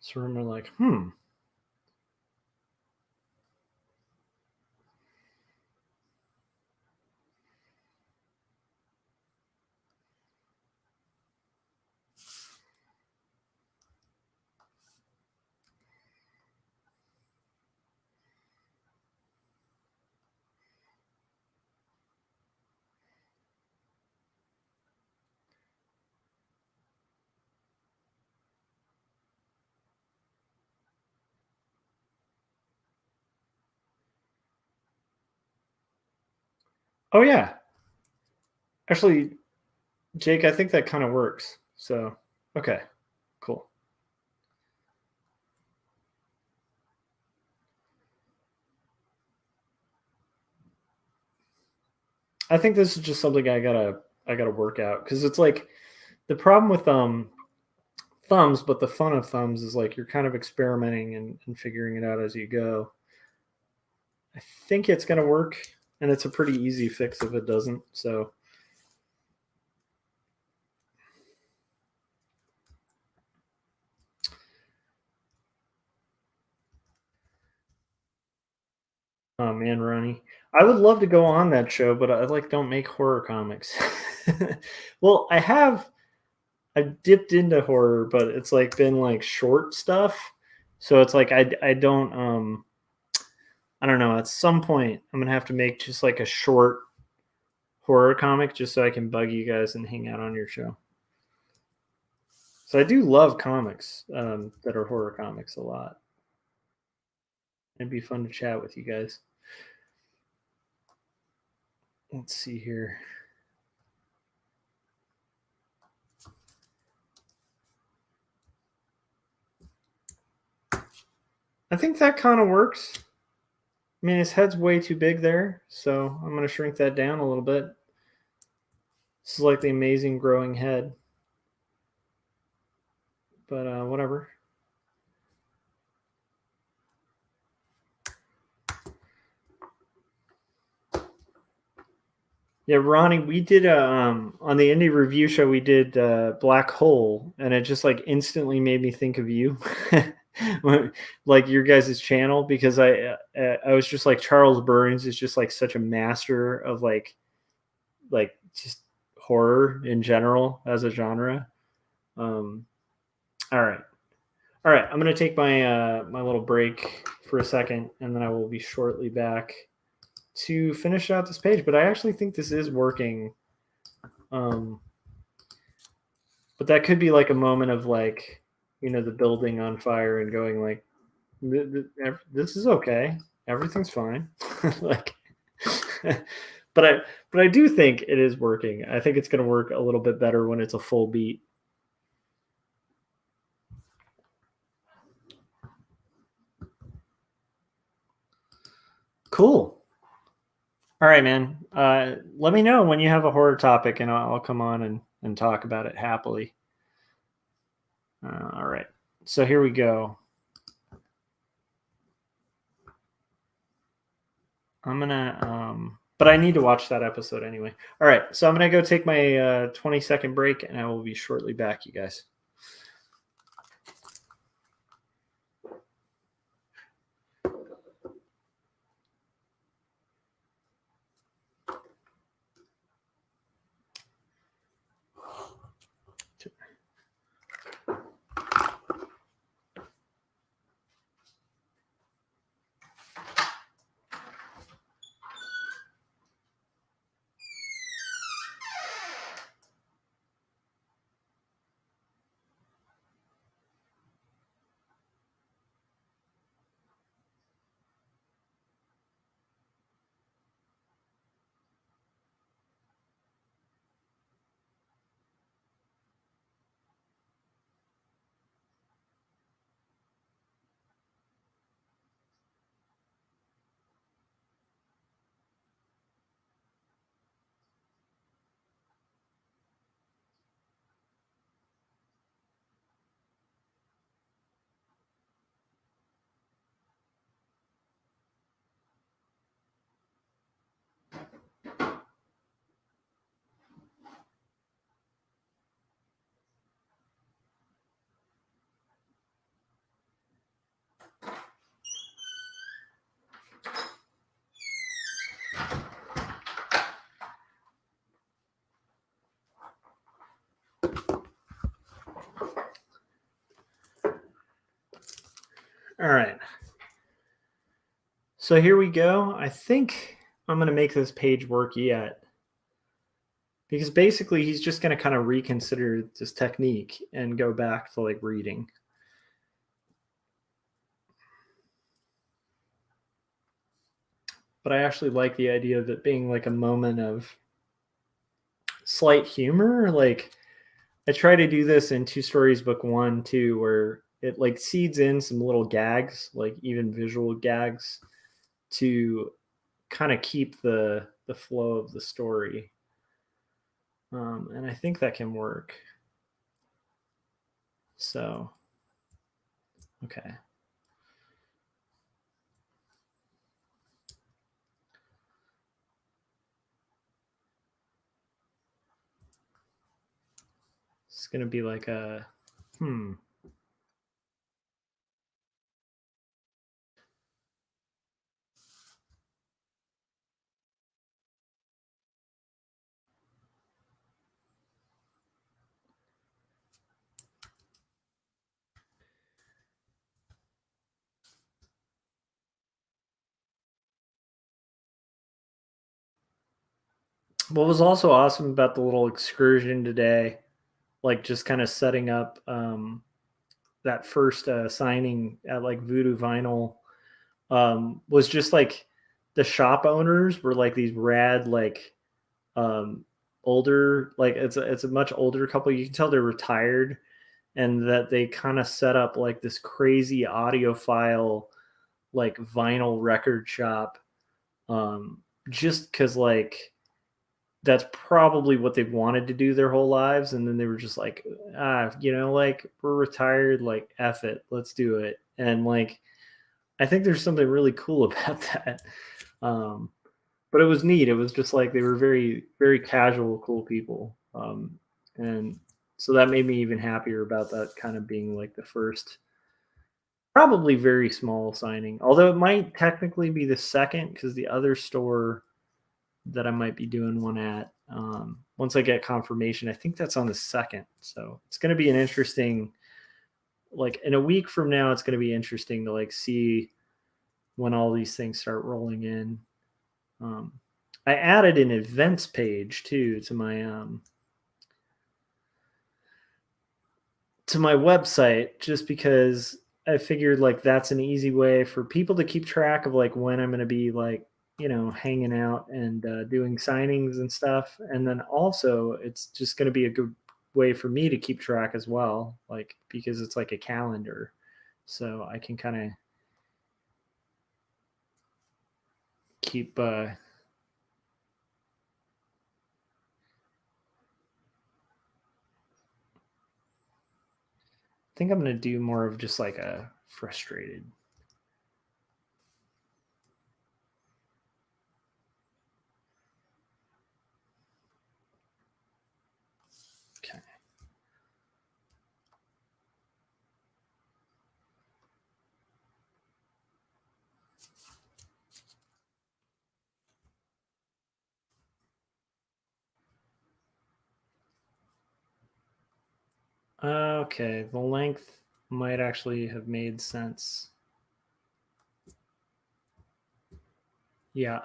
so we're like oh yeah, actually Jake, I think that kind of works. So okay, cool. I think this is just something I gotta work out, because it's like the problem with thumbs, but the fun of thumbs is like you're kind of experimenting and figuring it out as you go. I think it's gonna work, and it's a pretty easy fix if it doesn't. So oh man, Ronnie, I would love to go on that show, but I like don't make horror comics. Well, I've dipped into horror, but it's like been like short stuff. So it's like I don't know. At some point, I'm gonna have to make just like a short horror comic just so I can bug you guys and hang out on your show. So I do love comics that are horror comics a lot. It'd be fun to chat with you guys. Let's see here. I think that kind of works. I mean, his head's way too big there, so I'm going to shrink that down a little bit. This is like the amazing growing head. But whatever. Yeah, Ronnie, we did on the indie review show. We did Black Hole, and it just like instantly made me think of you, like your guys' channel, because I was just like Charles Burns is just like such a master of like just horror in general as a genre. Um, all right, all right. I'm gonna take my little break for a second, and then I will be shortly back to finish out this page. But I actually think this is working. Um, but that could be like a moment of like, the building on fire and going like, this is okay, everything's fine, like, but I do think it is working. I think it's going to work a little bit better when it's a full beat. Cool. All right, man. Let me know when you have a horror topic, and I'll come on and talk about it happily. All right. So here we go. I'm gonna but I need to watch that episode anyway. All right, so I'm gonna go take my 20-second break, and I will be shortly back, you guys. All right. So here we go. I think I'm going to make this page work yet, because basically he's just going to kind of reconsider this technique and go back to like reading. But I actually like the idea of it being like a moment of slight humor. Like, I try to do this in Two Stories Book 1 too, where it like seeds in some little gags, like even visual gags, to kind of keep the the flow of the story. And I think that can work. So, okay. It's going to be like a, What was also awesome about the little excursion today, like just kind of setting up that first signing at like Voodoo Vinyl, was just like the shop owners were like these rad, like um, older, like it's a much older couple. You can tell they're retired, and that they kind of set up like this crazy audiophile, like vinyl record shop, um, just because like that's probably what they've wanted to do their whole lives, and then they were just like, like we're retired, like F it, let's do it. And like I think there's something really cool about that. um but it was neat. It was just like they were very, very casual, cool people, and so that made me even happier about that kind of being like the first, probably very small signing, although it might technically be the second, because the other store that I might be doing one at, once I get confirmation, I think that's on the second. So it's going to be an interesting, like in a week from now, it's going to be interesting to like see when all these things start rolling in. Um, I added an events page too to my website, just because I figured like that's an easy way for people to keep track of like when I'm going to be like, hanging out and doing signings and stuff. And then also it's just going to be a good way for me to keep track as well, like because it's like a calendar. So I can kind of keep I think I'm going to do more of just like a frustrated. Okay. Okay, the length might actually have made sense. Yeah.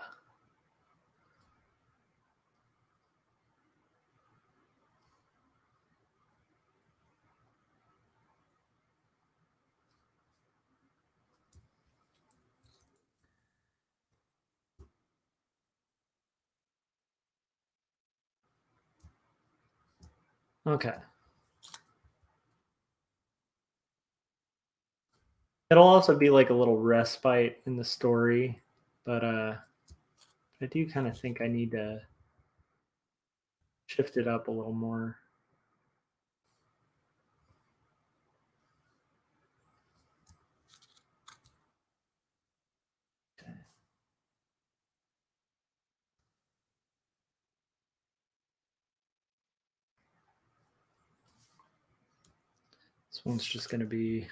Okay. It'll also be like a little respite in the story, but I do kind of think I need to shift it up a little more. Okay. This one's just going to be,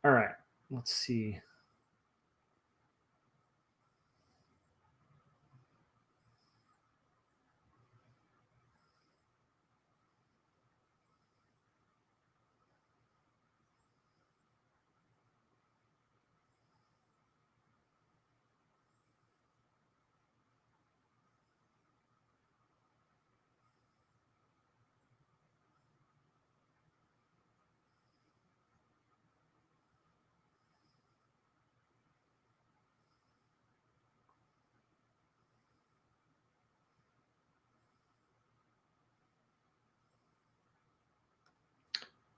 all right. Let's see.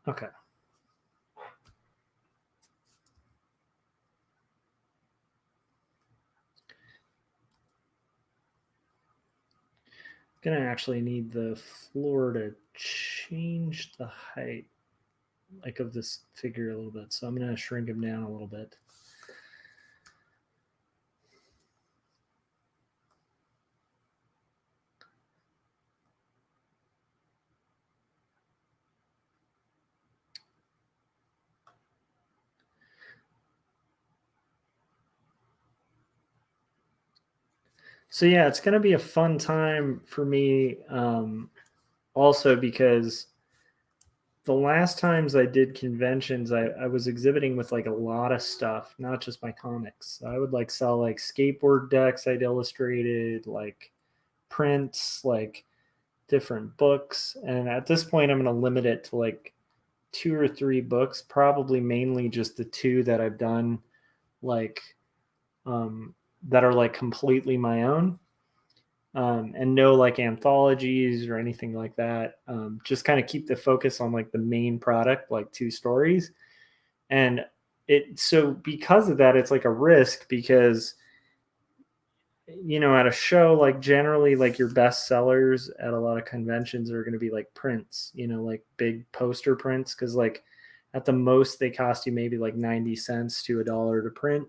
Okay. Gonna actually need the floor to change the height like of this figure a little bit. So I'm gonna shrink him down a little bit. So yeah, it's gonna be a fun time for me. Also because the last times I did conventions, I was exhibiting with like a lot of stuff, not just my comics. I would like sell like skateboard decks I'd illustrated, like prints, like different books. And at this point, I'm going to limit it to like 2 or 3 books, probably mainly just the 2 that I've done, like um, that are like completely my own. And no like anthologies or anything like that. Just kind of keep the focus on like the main product, like 2 stories. And so because of that, it's like a risk because at a show, like generally like your best sellers at a lot of conventions are going to be like prints, like big poster prints. Cause like at the most they cost you maybe like 90 cents to $1 to print,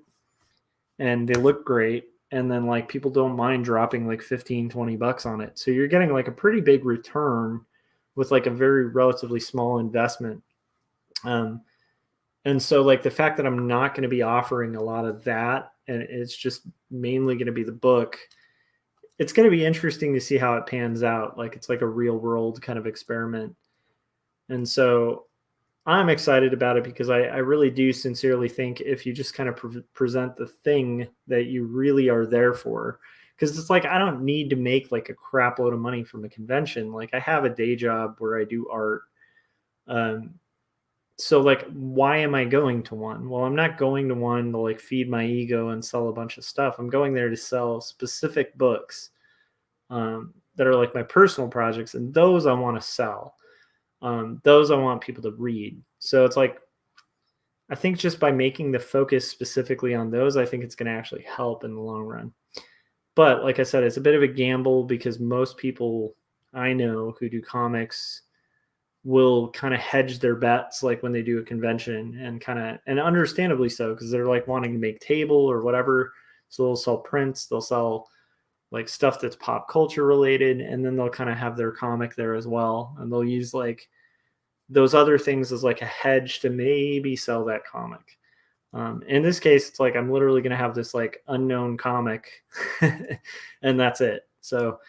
and they look great. And then like people don't mind dropping like 15-20 bucks on it. So you're getting like a pretty big return with like a very relatively small investment. Um, and so like the fact that I'm not going to be offering a lot of that, and it's just mainly going to be the book, it's going to be interesting to see how it pans out. Like it's like a real world kind of experiment. And so I'm excited about it because I really do sincerely think if you just kind of present the thing that you really are there for, because it's like I don't need to make like a crap load of money from a convention. Like I have a day job where I do art. Um, so like, why am I going to one? Well, I'm not going to one to like feed my ego and sell a bunch of stuff. I'm going there to sell specific books that are like my personal projects, and those I want to sell. Those I want people to read. So it's like I think just by making the focus specifically on those, I think it's going to actually help in the long run. But like I said, it's a bit of a gamble because most people I know who do comics will kind of hedge their bets like when they do a convention, and understandably so, because they're like wanting to make table or whatever. So they'll sell prints, they'll sell like stuff that's pop culture related, and then they'll kind of have their comic there as well, and they'll use like those other things as like a hedge to maybe sell that comic. In this case, it's like I'm literally going to have this like unknown comic, and that's it. So,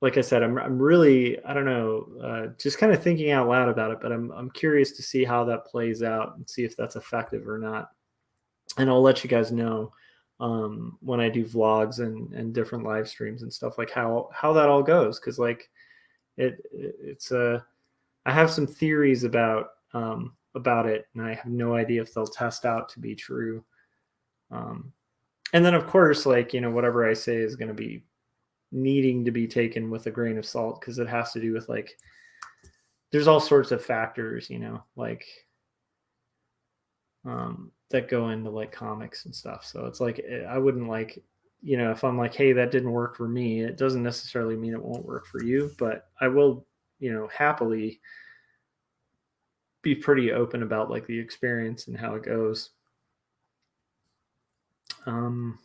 like I said, I'm really, I don't know, just kind of thinking out loud about it, but I'm curious to see how that plays out and see if that's effective or not. And I'll let you guys know when I do vlogs and different live streams and stuff, like how that all goes, because like it's a I have some theories about it, and I have no idea if they'll test out to be true. Um, and then, of course, like whatever I say is going to be needing to be taken with a grain of salt because it has to do with like there's all sorts of factors, like that go into like comics and stuff. So it's like I wouldn't like if I'm like, hey, that didn't work for me, it doesn't necessarily mean it won't work for you, but I will happily be pretty open about like the experience and how it goes. I'm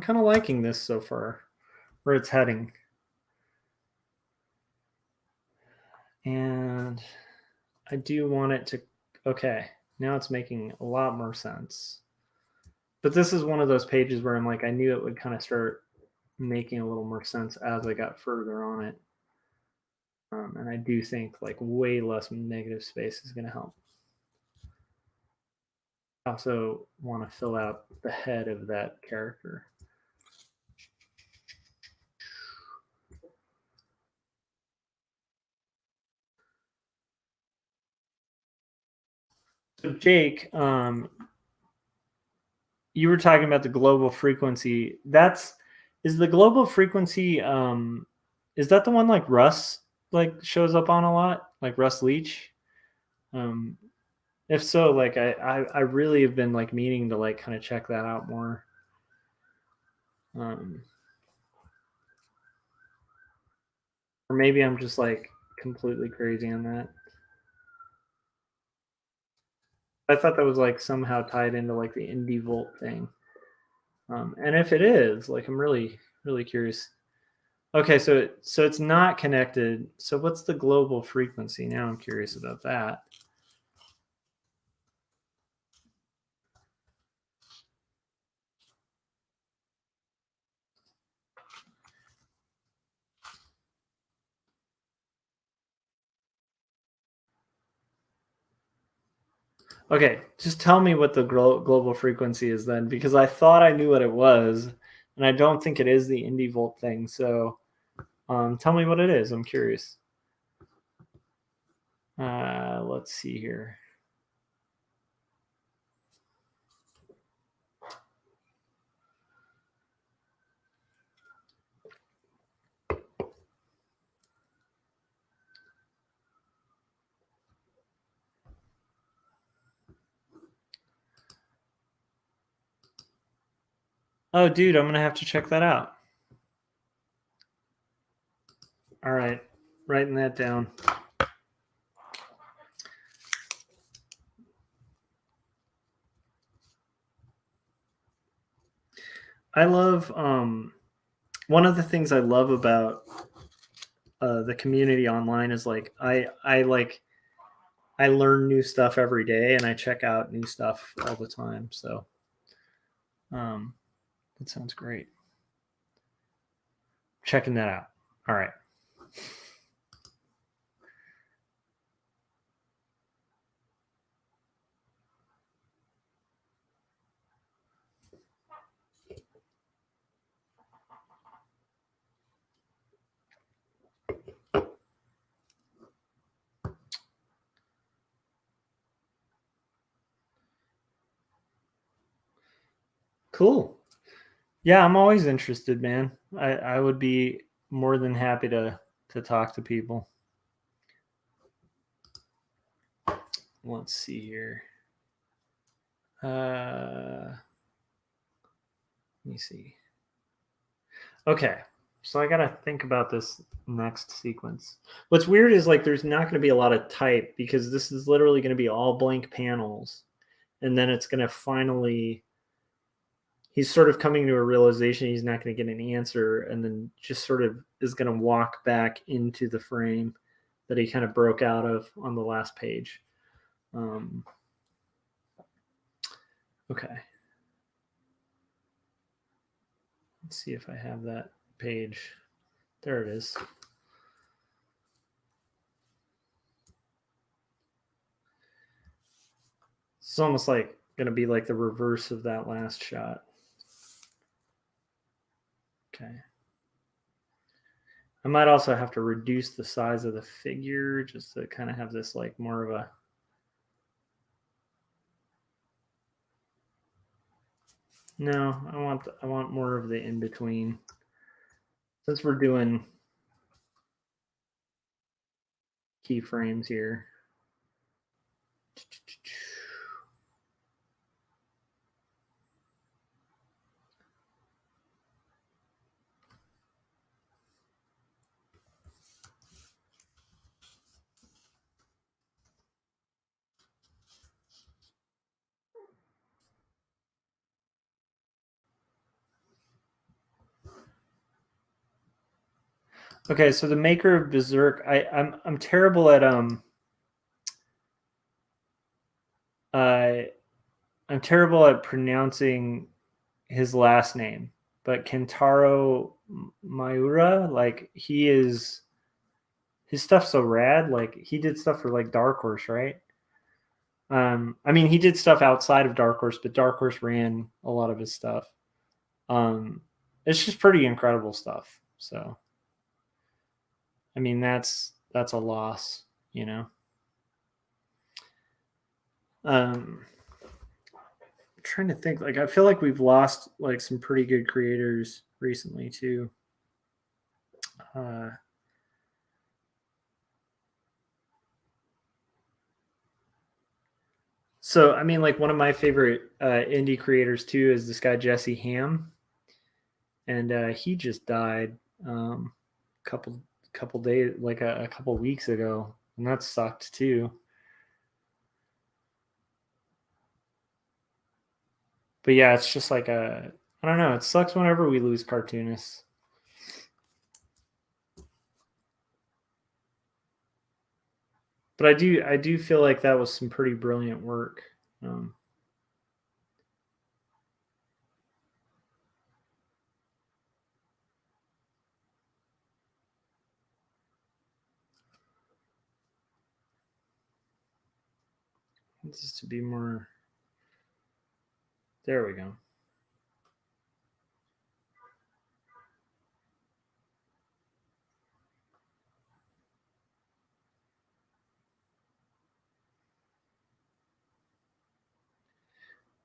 kind of liking this so far, where it's heading. And I do want it to, okay, now it's making a lot more sense. But this is one of those pages where I'm like, I knew it would kind of start making a little more sense as I got further on it. And I do think like way less negative space is going to help. I also want to fill out the head of that character. So Jake, you were talking about the global frequency. Is the global frequency. Is that the one like Russ like shows up on a lot, like Russ Leach? If so, like I really have been like meaning to like kind of check that out more. Um, or maybe I'm just like completely crazy on that. I thought that was like somehow tied into like the indie volt thing. And if it is, like I'm really curious. Okay, so it's not connected. So what's the global frequency? Now I'm curious about that. Okay, just tell me what the global frequency is then, because I thought I knew what it was, and I don't think it is the indie volt thing. So tell me what it is. I'm curious. Let's see here. Oh, dude, I'm gonna have to check that out. All right, writing that down. I love one of the things I love about the community online is like I learn new stuff every day and I check out new stuff all the time. So um, that sounds great. Checking that out. All right. Cool. Yeah, I'm always interested, man. I would be more than happy to talk to people. Let's see here. Let me see. Okay, so I gotta think about this next sequence. What's weird is like there's not gonna be a lot of type because this is literally gonna be all blank panels, and then it's gonna finally. He's sort of coming to a realization he's not going to get an answer, and then just sort of is going to walk back into the frame that he kind of broke out of on the last page. Um, okay. Let's see if I have that page. There it is. It's almost like going to be like the reverse of that last shot. Okay. I might also have to reduce the size of the figure just to kind of have this like more of a. No, I want more of the in between. Since we're doing keyframes here. Okay, so the maker of Berserk, I'm terrible at uh I'm terrible at pronouncing his last name, but Kentaro Miura, like he is his stuff's so rad. Like he did stuff for like Dark Horse, right? I mean he did stuff outside of Dark Horse, but Dark Horse ran a lot of his stuff. Um, it's just pretty incredible stuff. So I mean that's a loss, you know. Um, I'm trying to think. Like I feel like we've lost like some pretty good creators recently too. Uh, So I mean, like one of my favorite indie creators too is this guy Jesse Ham, and he just died couple couple days, like a couple weeks ago, and that sucked too. But yeah, it's just like I don't know. It sucks whenever we lose cartoonists. But I do feel like that was some pretty brilliant work. Um, just to be more. There we go.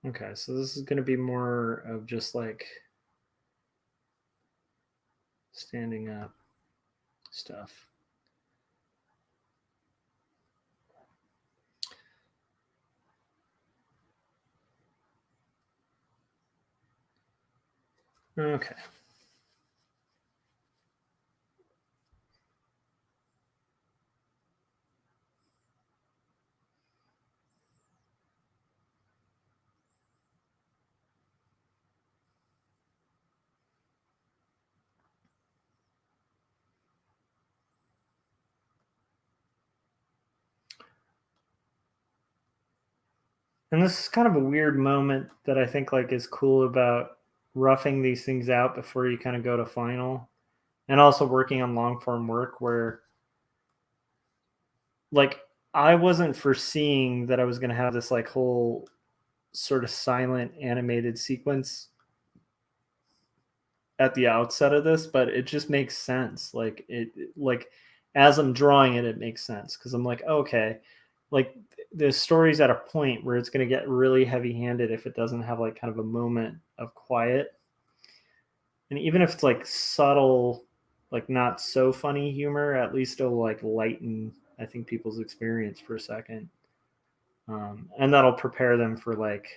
Okay, so this is going to be more of just like standing up stuff. Okay. And this is kind of a weird moment that I think like is cool about roughing these things out before you kind of go to final, and also working on long form work where like I wasn't foreseeing that I was going to have this like whole sort of silent animated sequence at the outset of this, but it just makes sense. Like like as I'm drawing it, it makes sense because I'm like, okay, like the story's at a point where it's going to get really heavy handed if it doesn't have like kind of a moment of quiet. And even if it's like subtle, like not so funny humor, at least it'll like lighten, I think, people's experience for a second. And that'll prepare them for like,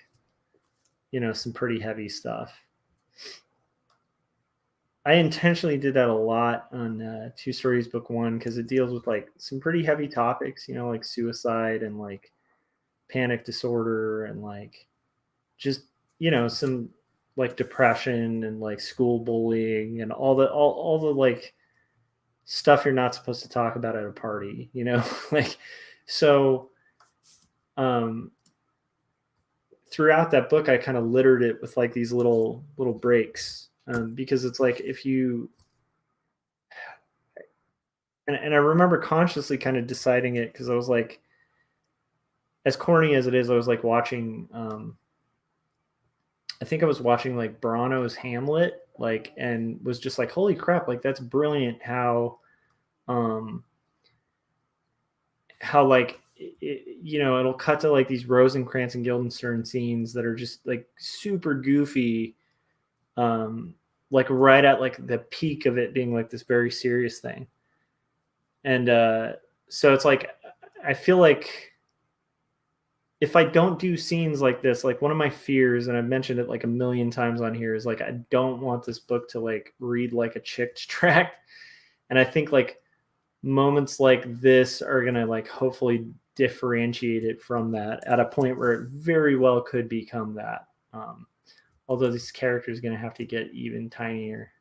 some pretty heavy stuff. I intentionally did that a lot on Two Stories Book One because it deals with like some pretty heavy topics, like suicide and like panic disorder and like just some like depression and like school bullying and all the like stuff you're not supposed to talk about at a party, like so um throughout that book I kind of littered it with like these little breaks, because it's like if you and I remember consciously kind of deciding it because I was like, as corny as it is, I was like watching. I think I was watching like Brano's Hamlet, like, and was just like, holy crap, like that's brilliant um, how like it'll cut to like these Rosencrantz and Guildenstern scenes that are just like super goofy, um, like right at like the peak of it being like this very serious thing, and so it's like I feel like if I don't do scenes like this, like one of my fears, and I've mentioned it like a million times on here, is like I don't want this book to like read like a chick tract. And I think like moments like this are gonna like hopefully differentiate it from that at a point where it very well could become that. Although this character is gonna have to get even tinier,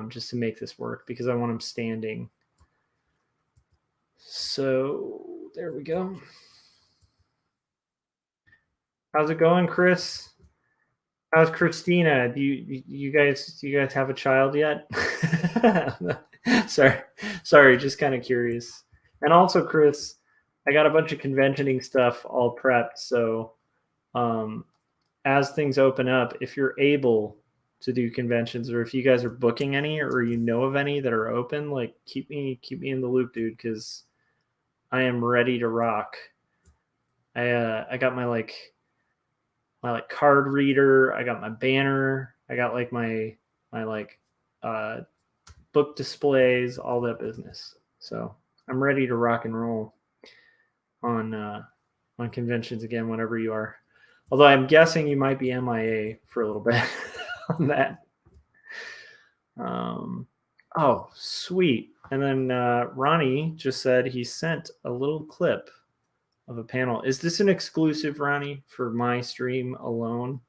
just to make this work because I want him standing. So there we go. How's it going, Chris? How's Christina? Do you guys have a child yet? sorry, sorry, just kind of curious. And also, Chris, I got a bunch of conventioning stuff all prepped. So, um, as things open up, if you're able to do conventions, or if you guys are booking any, or you know of any that are open, like keep me in the loop, dude, because I am ready to rock. I got my card reader. I got my banner. I got like my like uh, book displays, all that business. So I'm ready to rock and roll on on conventions again whenever you are. Although I'm guessing you might be MIA for a little bit on that. Oh, sweet. And then Ronnie just said he sent a little clip of a panel. Is this an exclusive, Ronnie, for my stream alone?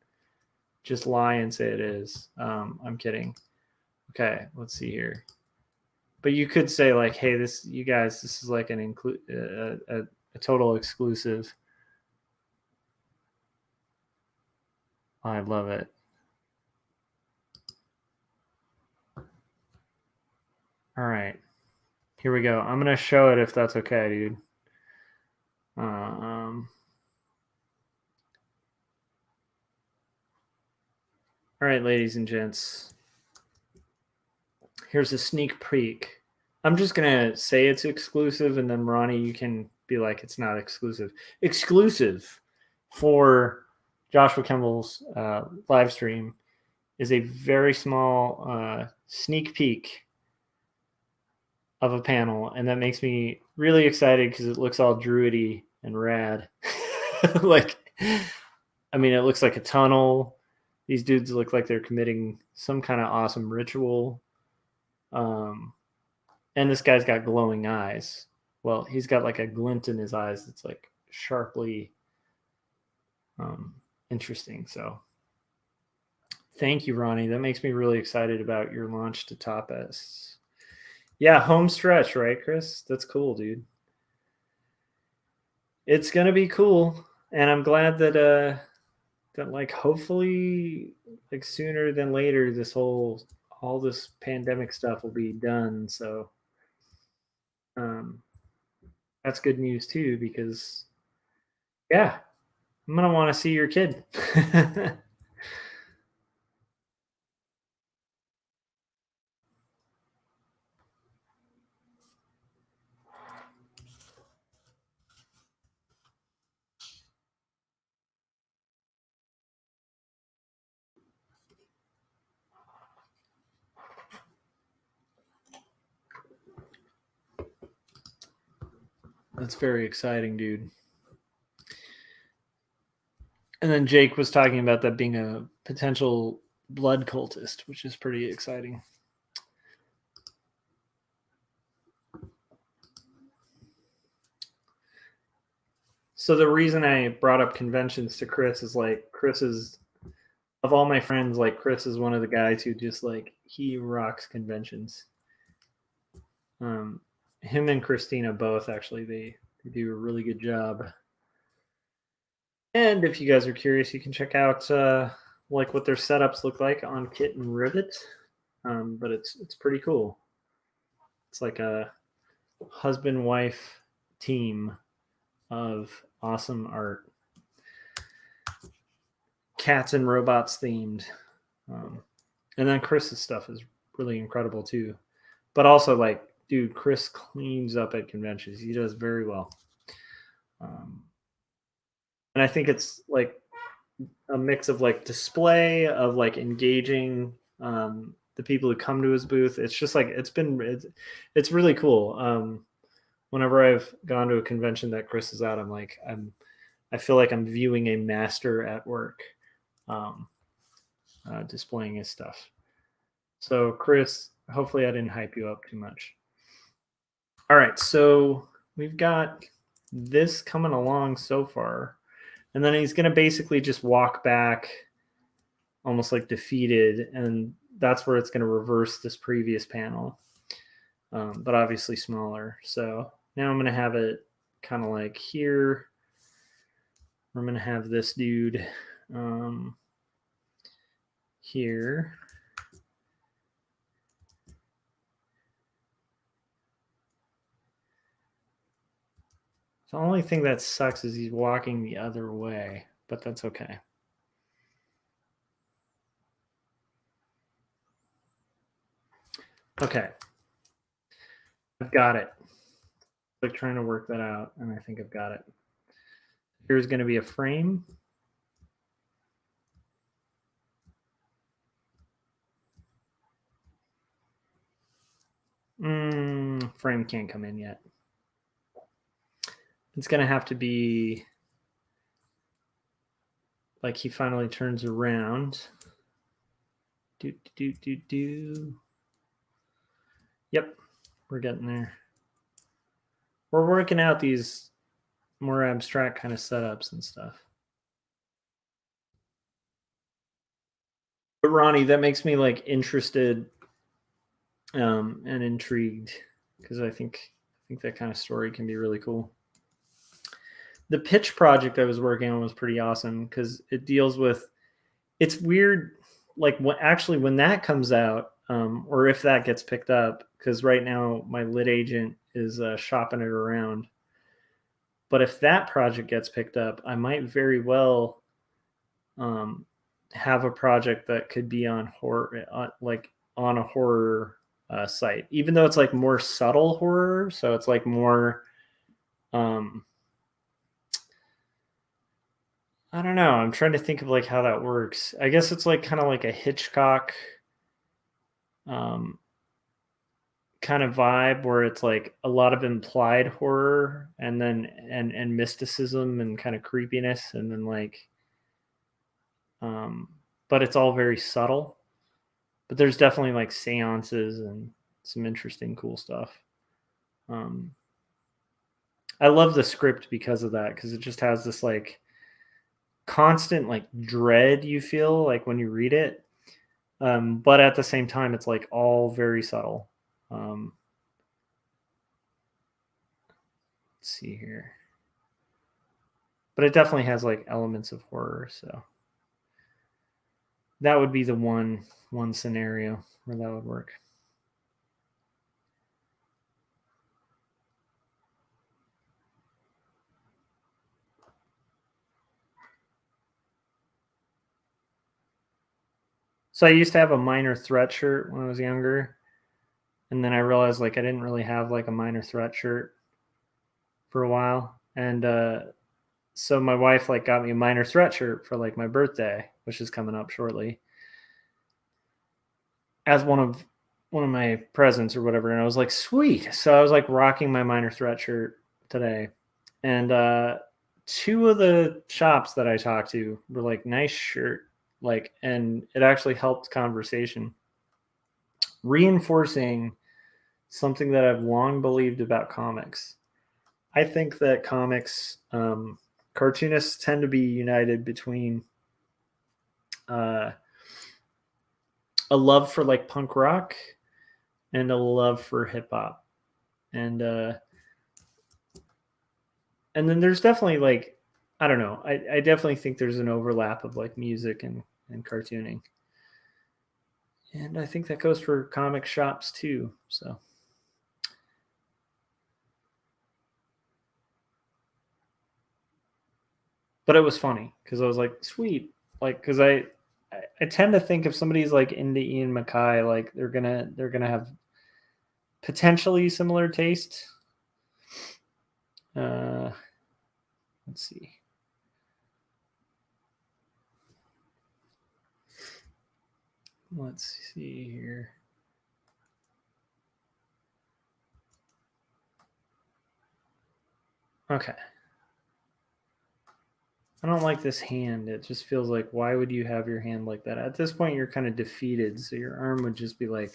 Just lie and say it is. I'm kidding. Okay, let's see here. But you could say like, hey, this, you guys, this is like an a total exclusive. I love it. All right, here we go. I'm gonna show it if that's okay, dude. All right, ladies and gents. Here's a sneak peek. I'm just gonna say it's exclusive, and then Ronnie, you can be like, it's not exclusive. Exclusive for Joshua Kemble's live stream is a very small sneak peek of a panel, and that makes me really excited because it looks all druidy and rad. Like, I mean, it looks like a tunnel. These dudes look like they're committing some kind of awesome ritual. And this guy's got glowing eyes. Well, he's got like a glint in his eyes that's like sharply interesting. So thank you, Ronnie. That makes me really excited about your launch to Top S. Yeah, home stretch, right, Chris? That's cool, dude. It's gonna be cool, and I'm glad that that like hopefully like sooner than later all this pandemic stuff will be done. So that's good news too, because yeah, I'm gonna want to see your kid. That's very exciting, dude. And then Jake was talking about that being a potential blood cultist, which is pretty exciting. So the reason I brought up conventions to Chris is like, Chris is, of all my friends, like Chris is one of the guys who just like, he rocks conventions. Him and Christina both actually, they do a really good job. And if you guys are curious, you can check out like what their setups look like on Kit and Rivet. But it's pretty cool. It's like a husband wife team of awesome art, cats and robots themed. And then Chris's stuff is really incredible too. But also, like, dude, Chris cleans up at conventions. He does very well. And I think it's like a mix of like display, of like engaging the people who come to his booth. It's just like it's really cool. Whenever I've gone to a convention that Chris is at, I feel like I'm viewing a master at work, displaying his stuff. So Chris, hopefully I didn't hype you up too much. All right, so we've got this coming along so far, and then he's going to basically just walk back almost like defeated, and that's where it's going to reverse this previous panel, but obviously smaller. So now I'm going to have it kind of like here. I'm going to have this dude here. The only thing that sucks is he's walking the other way, but that's okay. Okay. I've got it. Like trying to work that out, and I think I've got it. Here's going to be a frame. Frame can't come in yet. It's going to have to be like he finally turns around. Yep, we're getting there. We're working out these more abstract kind of setups and stuff. But Ronnie, that makes me like interested and intrigued because I think that kind of story can be really cool. The pitch project I was working on was pretty awesome because it deals with, it's weird, like when that comes out, or if that gets picked up, because right now my lit agent is shopping it around. But if that project gets picked up, I might very well have a project that could be on horror, like on a horror site, even though it's like more subtle horror. So it's like more, I don't know. I'm trying to think of like how that works. I guess it's like kind of like a Hitchcock um, kind of vibe where it's like a lot of implied horror and then and mysticism and kind of creepiness and then like but it's all very subtle. But there's definitely like seances and some interesting cool stuff. Um, I love the script because of that, because it just has this like constant like dread you feel like when you read it. But at the same time, it's like all very subtle. Let's see here. But it definitely has like elements of horror, so that would be the one scenario where that would work. So I used to have a Minor Threat shirt when I was younger, and then I realized like I didn't really have like a Minor Threat shirt for a while, and so my wife like got me a Minor Threat shirt for like my birthday, which is coming up shortly, as one of my presents or whatever. And I was like, sweet. So I was like rocking my Minor Threat shirt today, and two of the shops that I talked to were like, nice shirt, like, and it actually helped conversation, reinforcing something that I've long believed about comics. I think that comics, cartoonists tend to be united between uh, a love for like punk rock and a love for hip hop, and then there's definitely like, I don't know, I definitely think there's an overlap of like music and cartooning, and I think that goes for comic shops too. So. But it was funny because I was like, sweet, like because I tend to think if somebody's like into Ian MacKaye, like they're gonna have potentially similar taste. Uh, let's see. Let's see here. Okay. I don't like this hand. It just feels like, why would you have your hand like that? At this point, you're kind of defeated. So your arm would just be like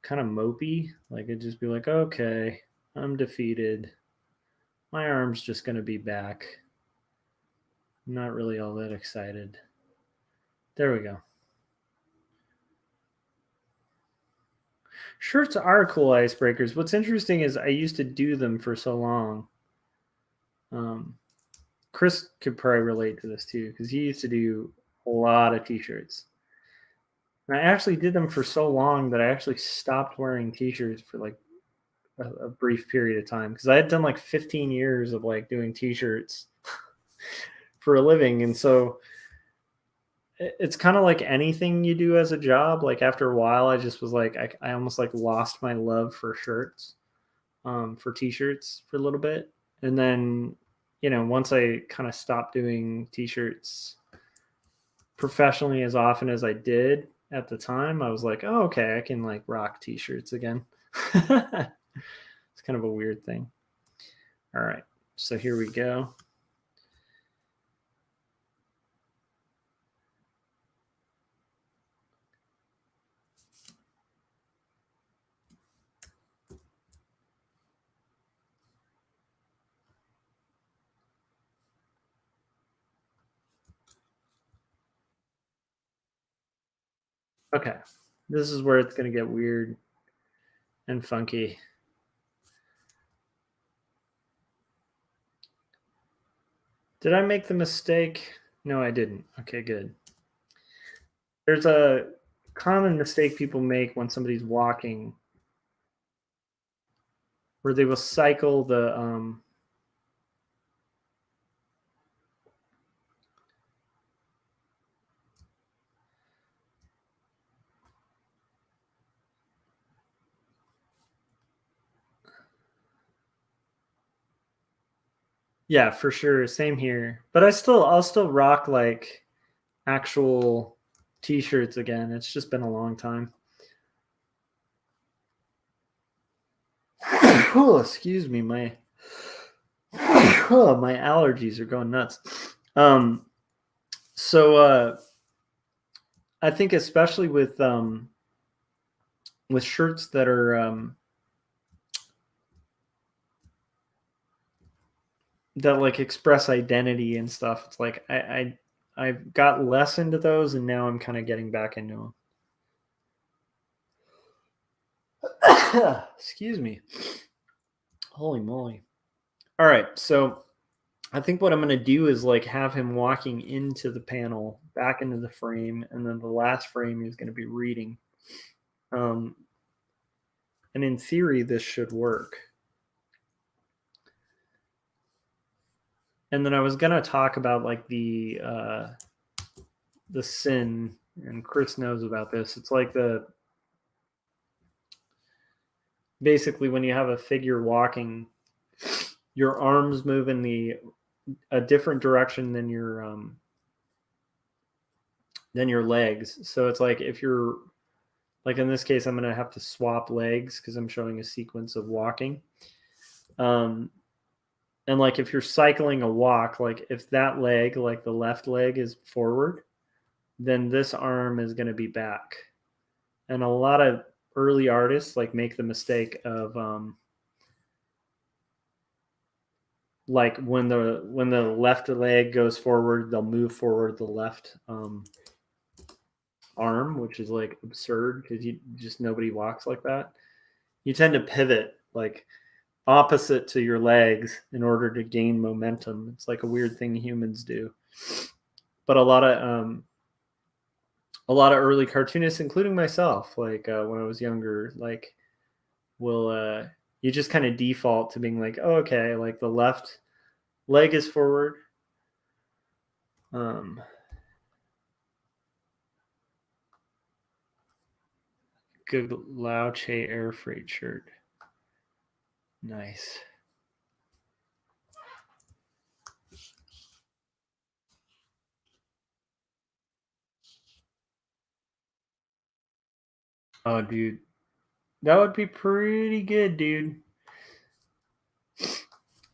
kind of mopey. Like it'd just be like, okay, I'm defeated. My arm's just going to be back. I'm not really all that excited. There we go. Shirts are cool icebreakers. What's interesting is I used to do them for so long. Chris could probably relate to this too, because he used to do a lot of t-shirts. And I actually did them for so long that I actually stopped wearing t-shirts for like a brief period of time, because I had done like 15 years of like doing t-shirts for a living. And so it's kind of like anything you do as a job. Like after a while, I just was like, I almost like lost my love for shirts, for t-shirts for a little bit. And then, once I kind of stopped doing t-shirts professionally as often as I did at the time, I was like, oh, okay, I can like rock t-shirts again. It's kind of a weird thing. All right, so here we go. Okay. This is where it's going to get weird and funky. Did I make the mistake? No, I didn't. Okay, good. There's a common mistake people make when somebody's walking where they will cycle the yeah, for sure. Same here. But I'll still rock like actual t-shirts again. It's just been a long time. Oh, excuse me, my my allergies are going nuts. So I think especially with shirts that are that like express identity and stuff, it's like I've got less into those, and now I'm kind of getting back into them. Excuse me. Holy moly. All right, so I think what I'm going to do is like have him walking into the panel, back into the frame, and then the last frame he's going to be reading. And in theory, this should work. And then I was going to talk about like the sin, and Chris knows about this. It's like basically when you have a figure walking, your arms move in a different direction than your legs. So it's like if you're like in this case, I'm going to have to swap legs because I'm showing a sequence of walking. And like if you're cycling a walk, like if that leg, like the left leg is forward, then this arm is going to be back. And a lot of early artists like make the mistake of like when the left leg goes forward, they'll move forward the left arm, which is like absurd because nobody walks like that. You tend to pivot like opposite to your legs in order to gain momentum. It's like a weird thing humans do. But a lot of early cartoonists, including myself, like when I was younger, like will you just kind of default to being like, oh, okay, like the left leg is forward. Good Lao Che air freight shirt. Nice. Oh, dude, that would be pretty good, dude.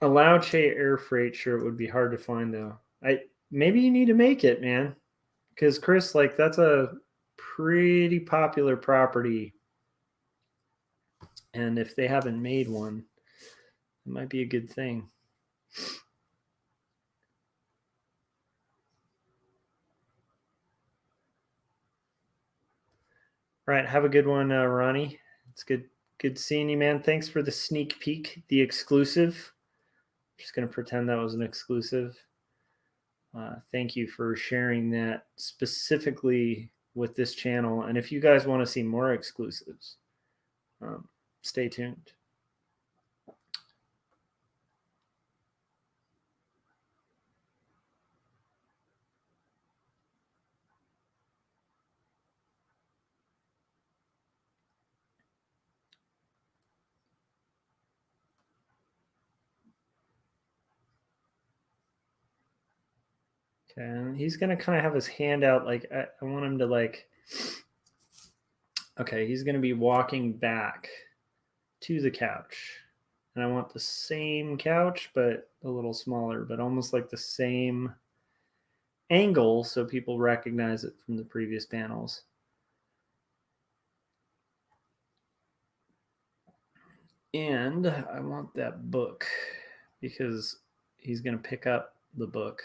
A Lao Che air freight shirt would be hard to find though. Maybe you need to make it, man, because Chris, like that's a pretty popular property, and if they haven't made one, it might be a good thing. All right, have a good one, Ronnie. It's good seeing you, man. Thanks for the sneak peek, the exclusive. Just gonna pretend that was an exclusive. Thank you for sharing that specifically with this channel. And if you guys want to see more exclusives, stay tuned. Okay, and he's gonna kind of have his hand out, like I want him to like. Okay, he's gonna be walking back to the couch, and I want the same couch, but a little smaller, but almost like the same angle, so people recognize it from the previous panels. And I want that book because he's gonna pick up the book.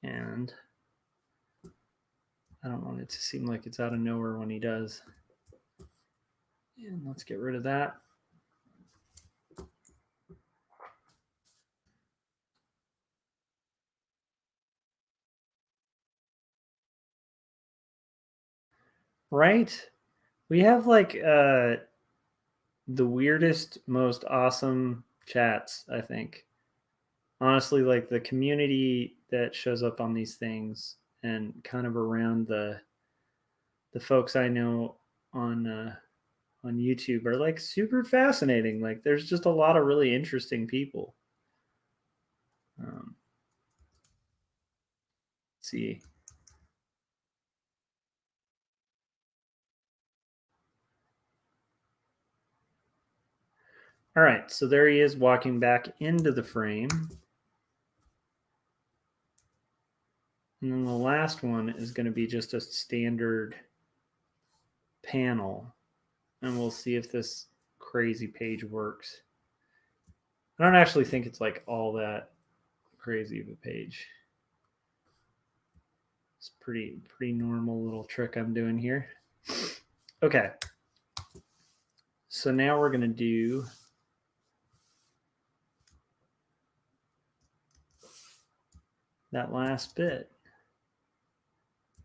And I don't want it to seem like it's out of nowhere when he does. And let's get rid of that. Right? We have like the weirdest, most awesome chats, I think. Honestly, like the community that shows up on these things and kind of around the folks I know on YouTube are like super fascinating. Like there's just a lot of really interesting people. Let's see. All right, so there he is walking back into the frame. And then the last one is going to be just a standard panel. And we'll see if this crazy page works. I don't actually think it's like all that crazy of a page. It's pretty normal little trick I'm doing here. Okay. So now we're going to do that last bit,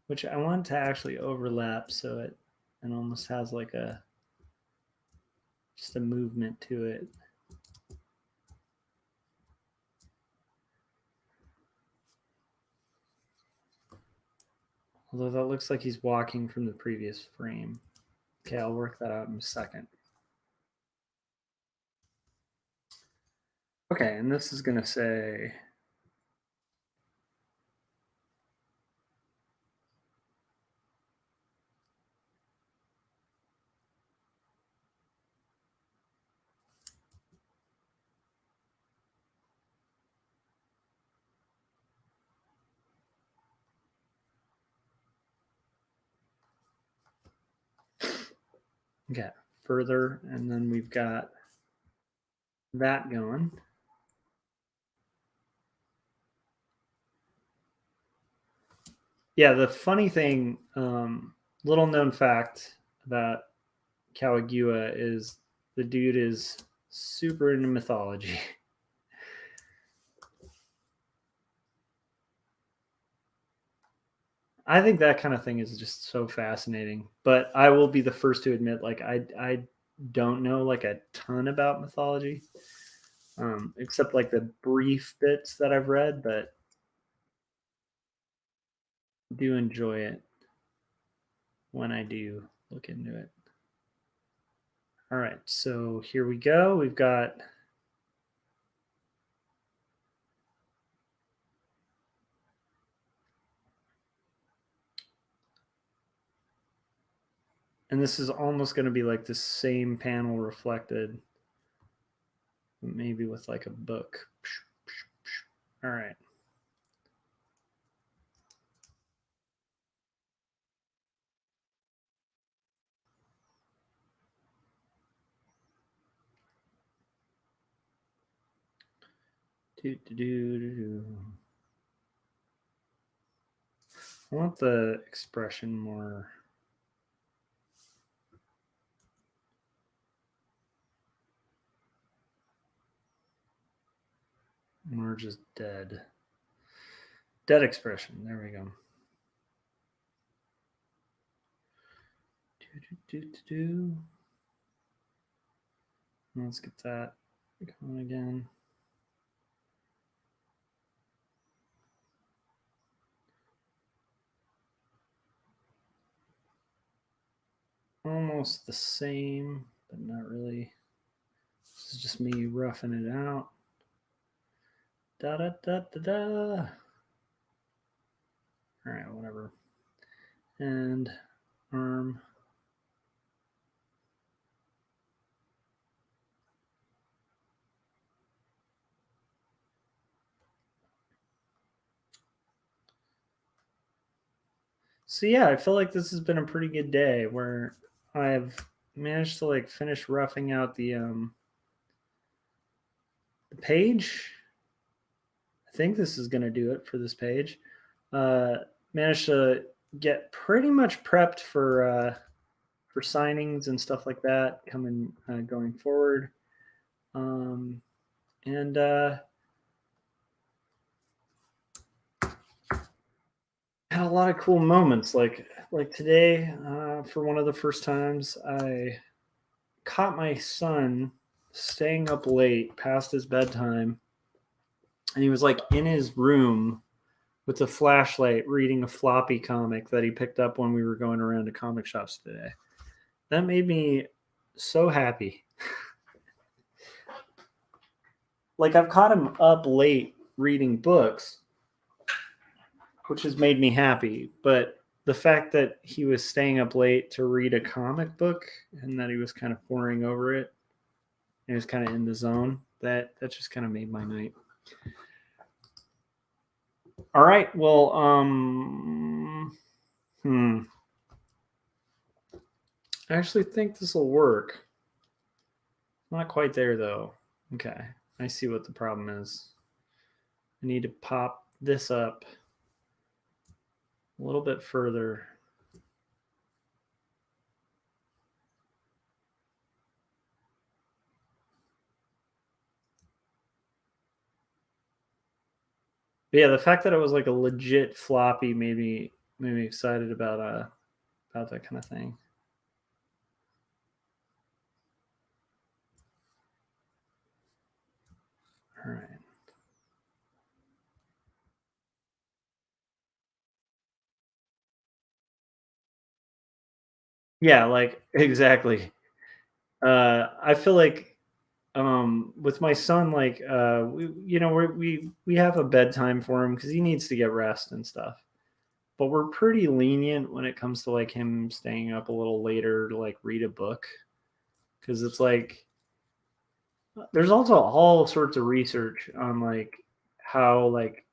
which I want to actually overlap so it almost has like just a movement to it. Although that looks like he's walking from the previous frame. Okay, I'll work that out in a second. Okay, and this is going to say okay, further, and then we've got that going. Yeah, the funny thing, little known fact about Kawagua is the dude is super into mythology. I think that kind of thing is just so fascinating. But I will be the first to admit, like I don't know like a ton about mythology, except like the brief bits that I've read. But do enjoy it when I do look into it. All right, so here we go. We've got and this is almost going to be like the same panel reflected, maybe with like a book. All right. I want the expression more. More just dead. Dead expression. There we go. Let's get that going again. Almost the same, but not really. This is just me roughing it out. Da da da da da. All right, whatever. And arm. So yeah, I feel like this has been a pretty good day where I've managed to like finish roughing out the page. I think this is going to do it for this page. Managed to get pretty much prepped for signings and stuff like that coming going forward. And had a lot of cool moments like today for one of the first times I caught my son staying up late past his bedtime, and he was like in his room with a flashlight reading a floppy comic that he picked up when we were going around to comic shops today. That made me so happy. Like, I've caught him up late reading books, which has made me happy, but the fact that he was staying up late to read a comic book and that he was kind of poring over it and he was kind of in the zone, that just kind of made my night. All right, well, I actually think this will work. Not quite there though. Okay, I see what the problem is. I need to pop this up a little bit further. But yeah, the fact that it was like a legit floppy made me excited about that kind of thing. All right. Yeah, like exactly. I feel like with my son, like we have a bedtime for him because he needs to get rest and stuff. But we're pretty lenient when it comes to like him staying up a little later to like read a book because it's like there's also all sorts of research on like how like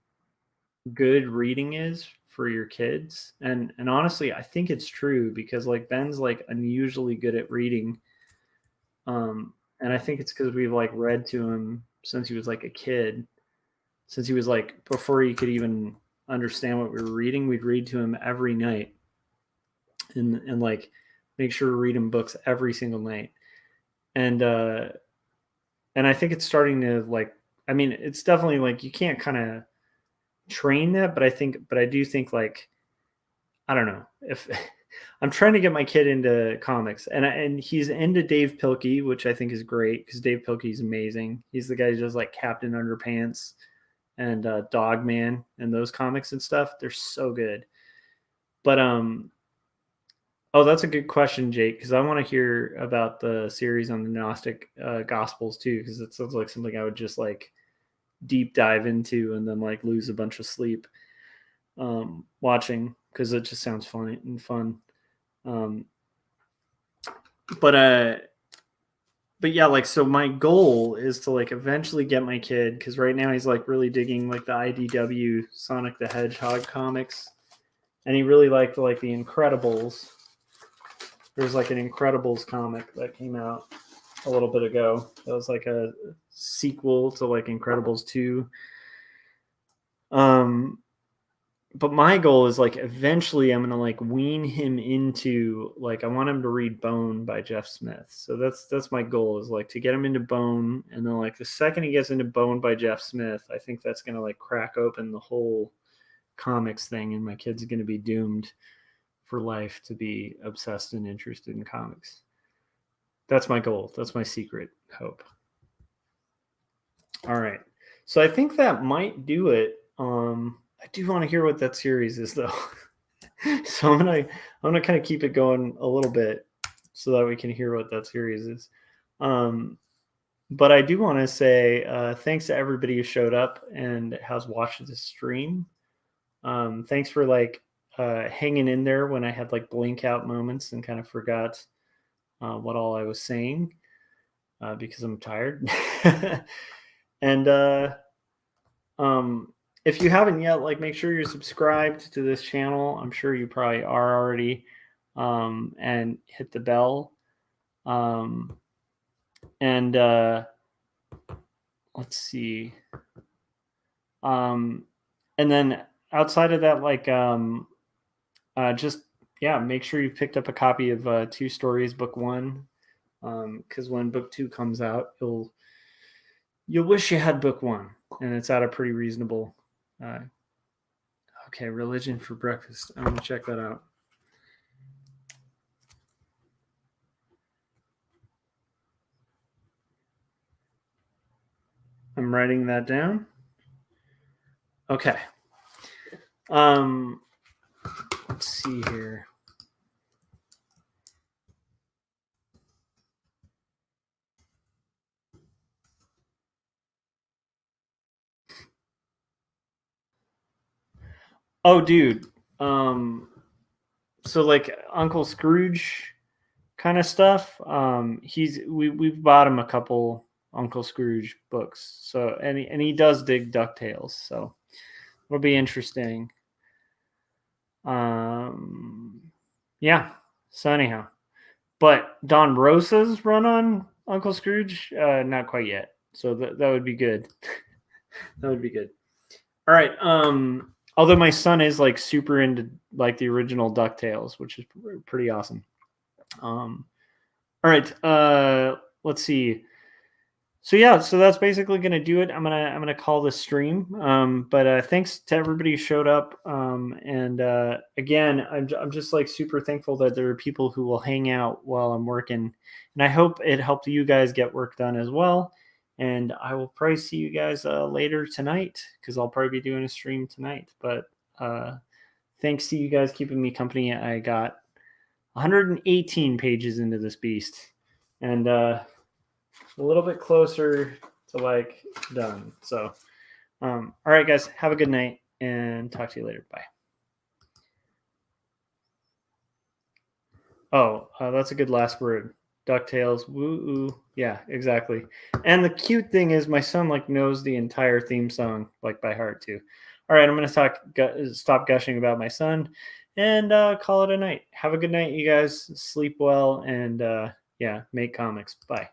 good reading is for your kids, and honestly I think it's true because like Ben's like unusually good at reading, and I think it's because we've like read to him since he was like a kid, since he was like before he could even understand what we were reading. We'd read to him every night and like make sure to read him books every single night, and and I think it's starting to like, I mean it's definitely like you can't kind of train that, but I do think like I don't know if I'm trying to get my kid into comics, and he's into Dave Pilkey, which I think is great because Dave Pilkey is amazing. He's the guy who does like Captain Underpants and Dog Man and those comics and stuff. They're so good. But oh, that's a good question, Jake, because I want to hear about the series on the Gnostic Gospels too, because it sounds like something I would just like deep dive into and then like lose a bunch of sleep watching because it just sounds fun and fun. Um, but uh, but yeah, like so my goal is to like eventually get my kid because right now he's like really digging like the IDW Sonic the Hedgehog comics, and he really liked like the Incredibles. There's like an Incredibles comic that came out a little bit ago. That was like a sequel to like Incredibles 2. Um, but my goal is like eventually I'm gonna like wean him into like I want him to read Bone by Jeff Smith. So that's my goal is like to get him into Bone, and then like the second he gets into Bone by Jeff Smith, I think that's gonna like crack open the whole comics thing, and my kid's gonna be doomed for life to be obsessed and interested in comics. That's my goal. That's my secret hope. All right. So I think that might do it. I do want to hear what that series is though. So I'm gonna kind of keep it going a little bit so that we can hear what that series is. Um, but I do want to say thanks to everybody who showed up and has watched this stream. Thanks for like hanging in there when I had like blink out moments and kind of forgot what all I was saying because I'm tired. And if you haven't yet, like make sure you're subscribed to this channel. I'm sure you probably are already, and hit the bell. Um, and let's see. And then outside of that, like just make sure you picked up a copy of Two Stories Book 1, because when Book 2 comes out, you'll wish you had Book 1, and it's at a pretty reasonable. Okay, Religion for Breakfast. I'm gonna check that out. I'm writing that down. Okay. Let's see here. Oh, dude. So like Uncle Scrooge kind of stuff. We've bought him a couple Uncle Scrooge books. So and he does dig DuckTales. So it'll be interesting. Yeah. So anyhow, but Don Rosa's run on Uncle Scrooge, not quite yet. So that would be good. That would be good. All right. Although my son is like super into like the original DuckTales, which is pretty awesome. All right. Let's see. So yeah, so that's basically gonna do it. I'm gonna call this stream. But thanks to everybody who showed up. And again, I'm just like super thankful that there are people who will hang out while I'm working, and I hope it helped you guys get work done as well. And I will probably see you guys later tonight, because I'll probably be doing a stream tonight. But thanks to you guys keeping me company. I got 118 pages into this beast, and a little bit closer to like done. So, all right, guys, have a good night and talk to you later. Bye. Oh, that's a good last word. DuckTales. Woo. Yeah, exactly. And the cute thing is my son like knows the entire theme song like by heart too. All right, I'm going to stop gushing about my son and call it a night. Have a good night, you guys. Sleep well and make comics. Bye.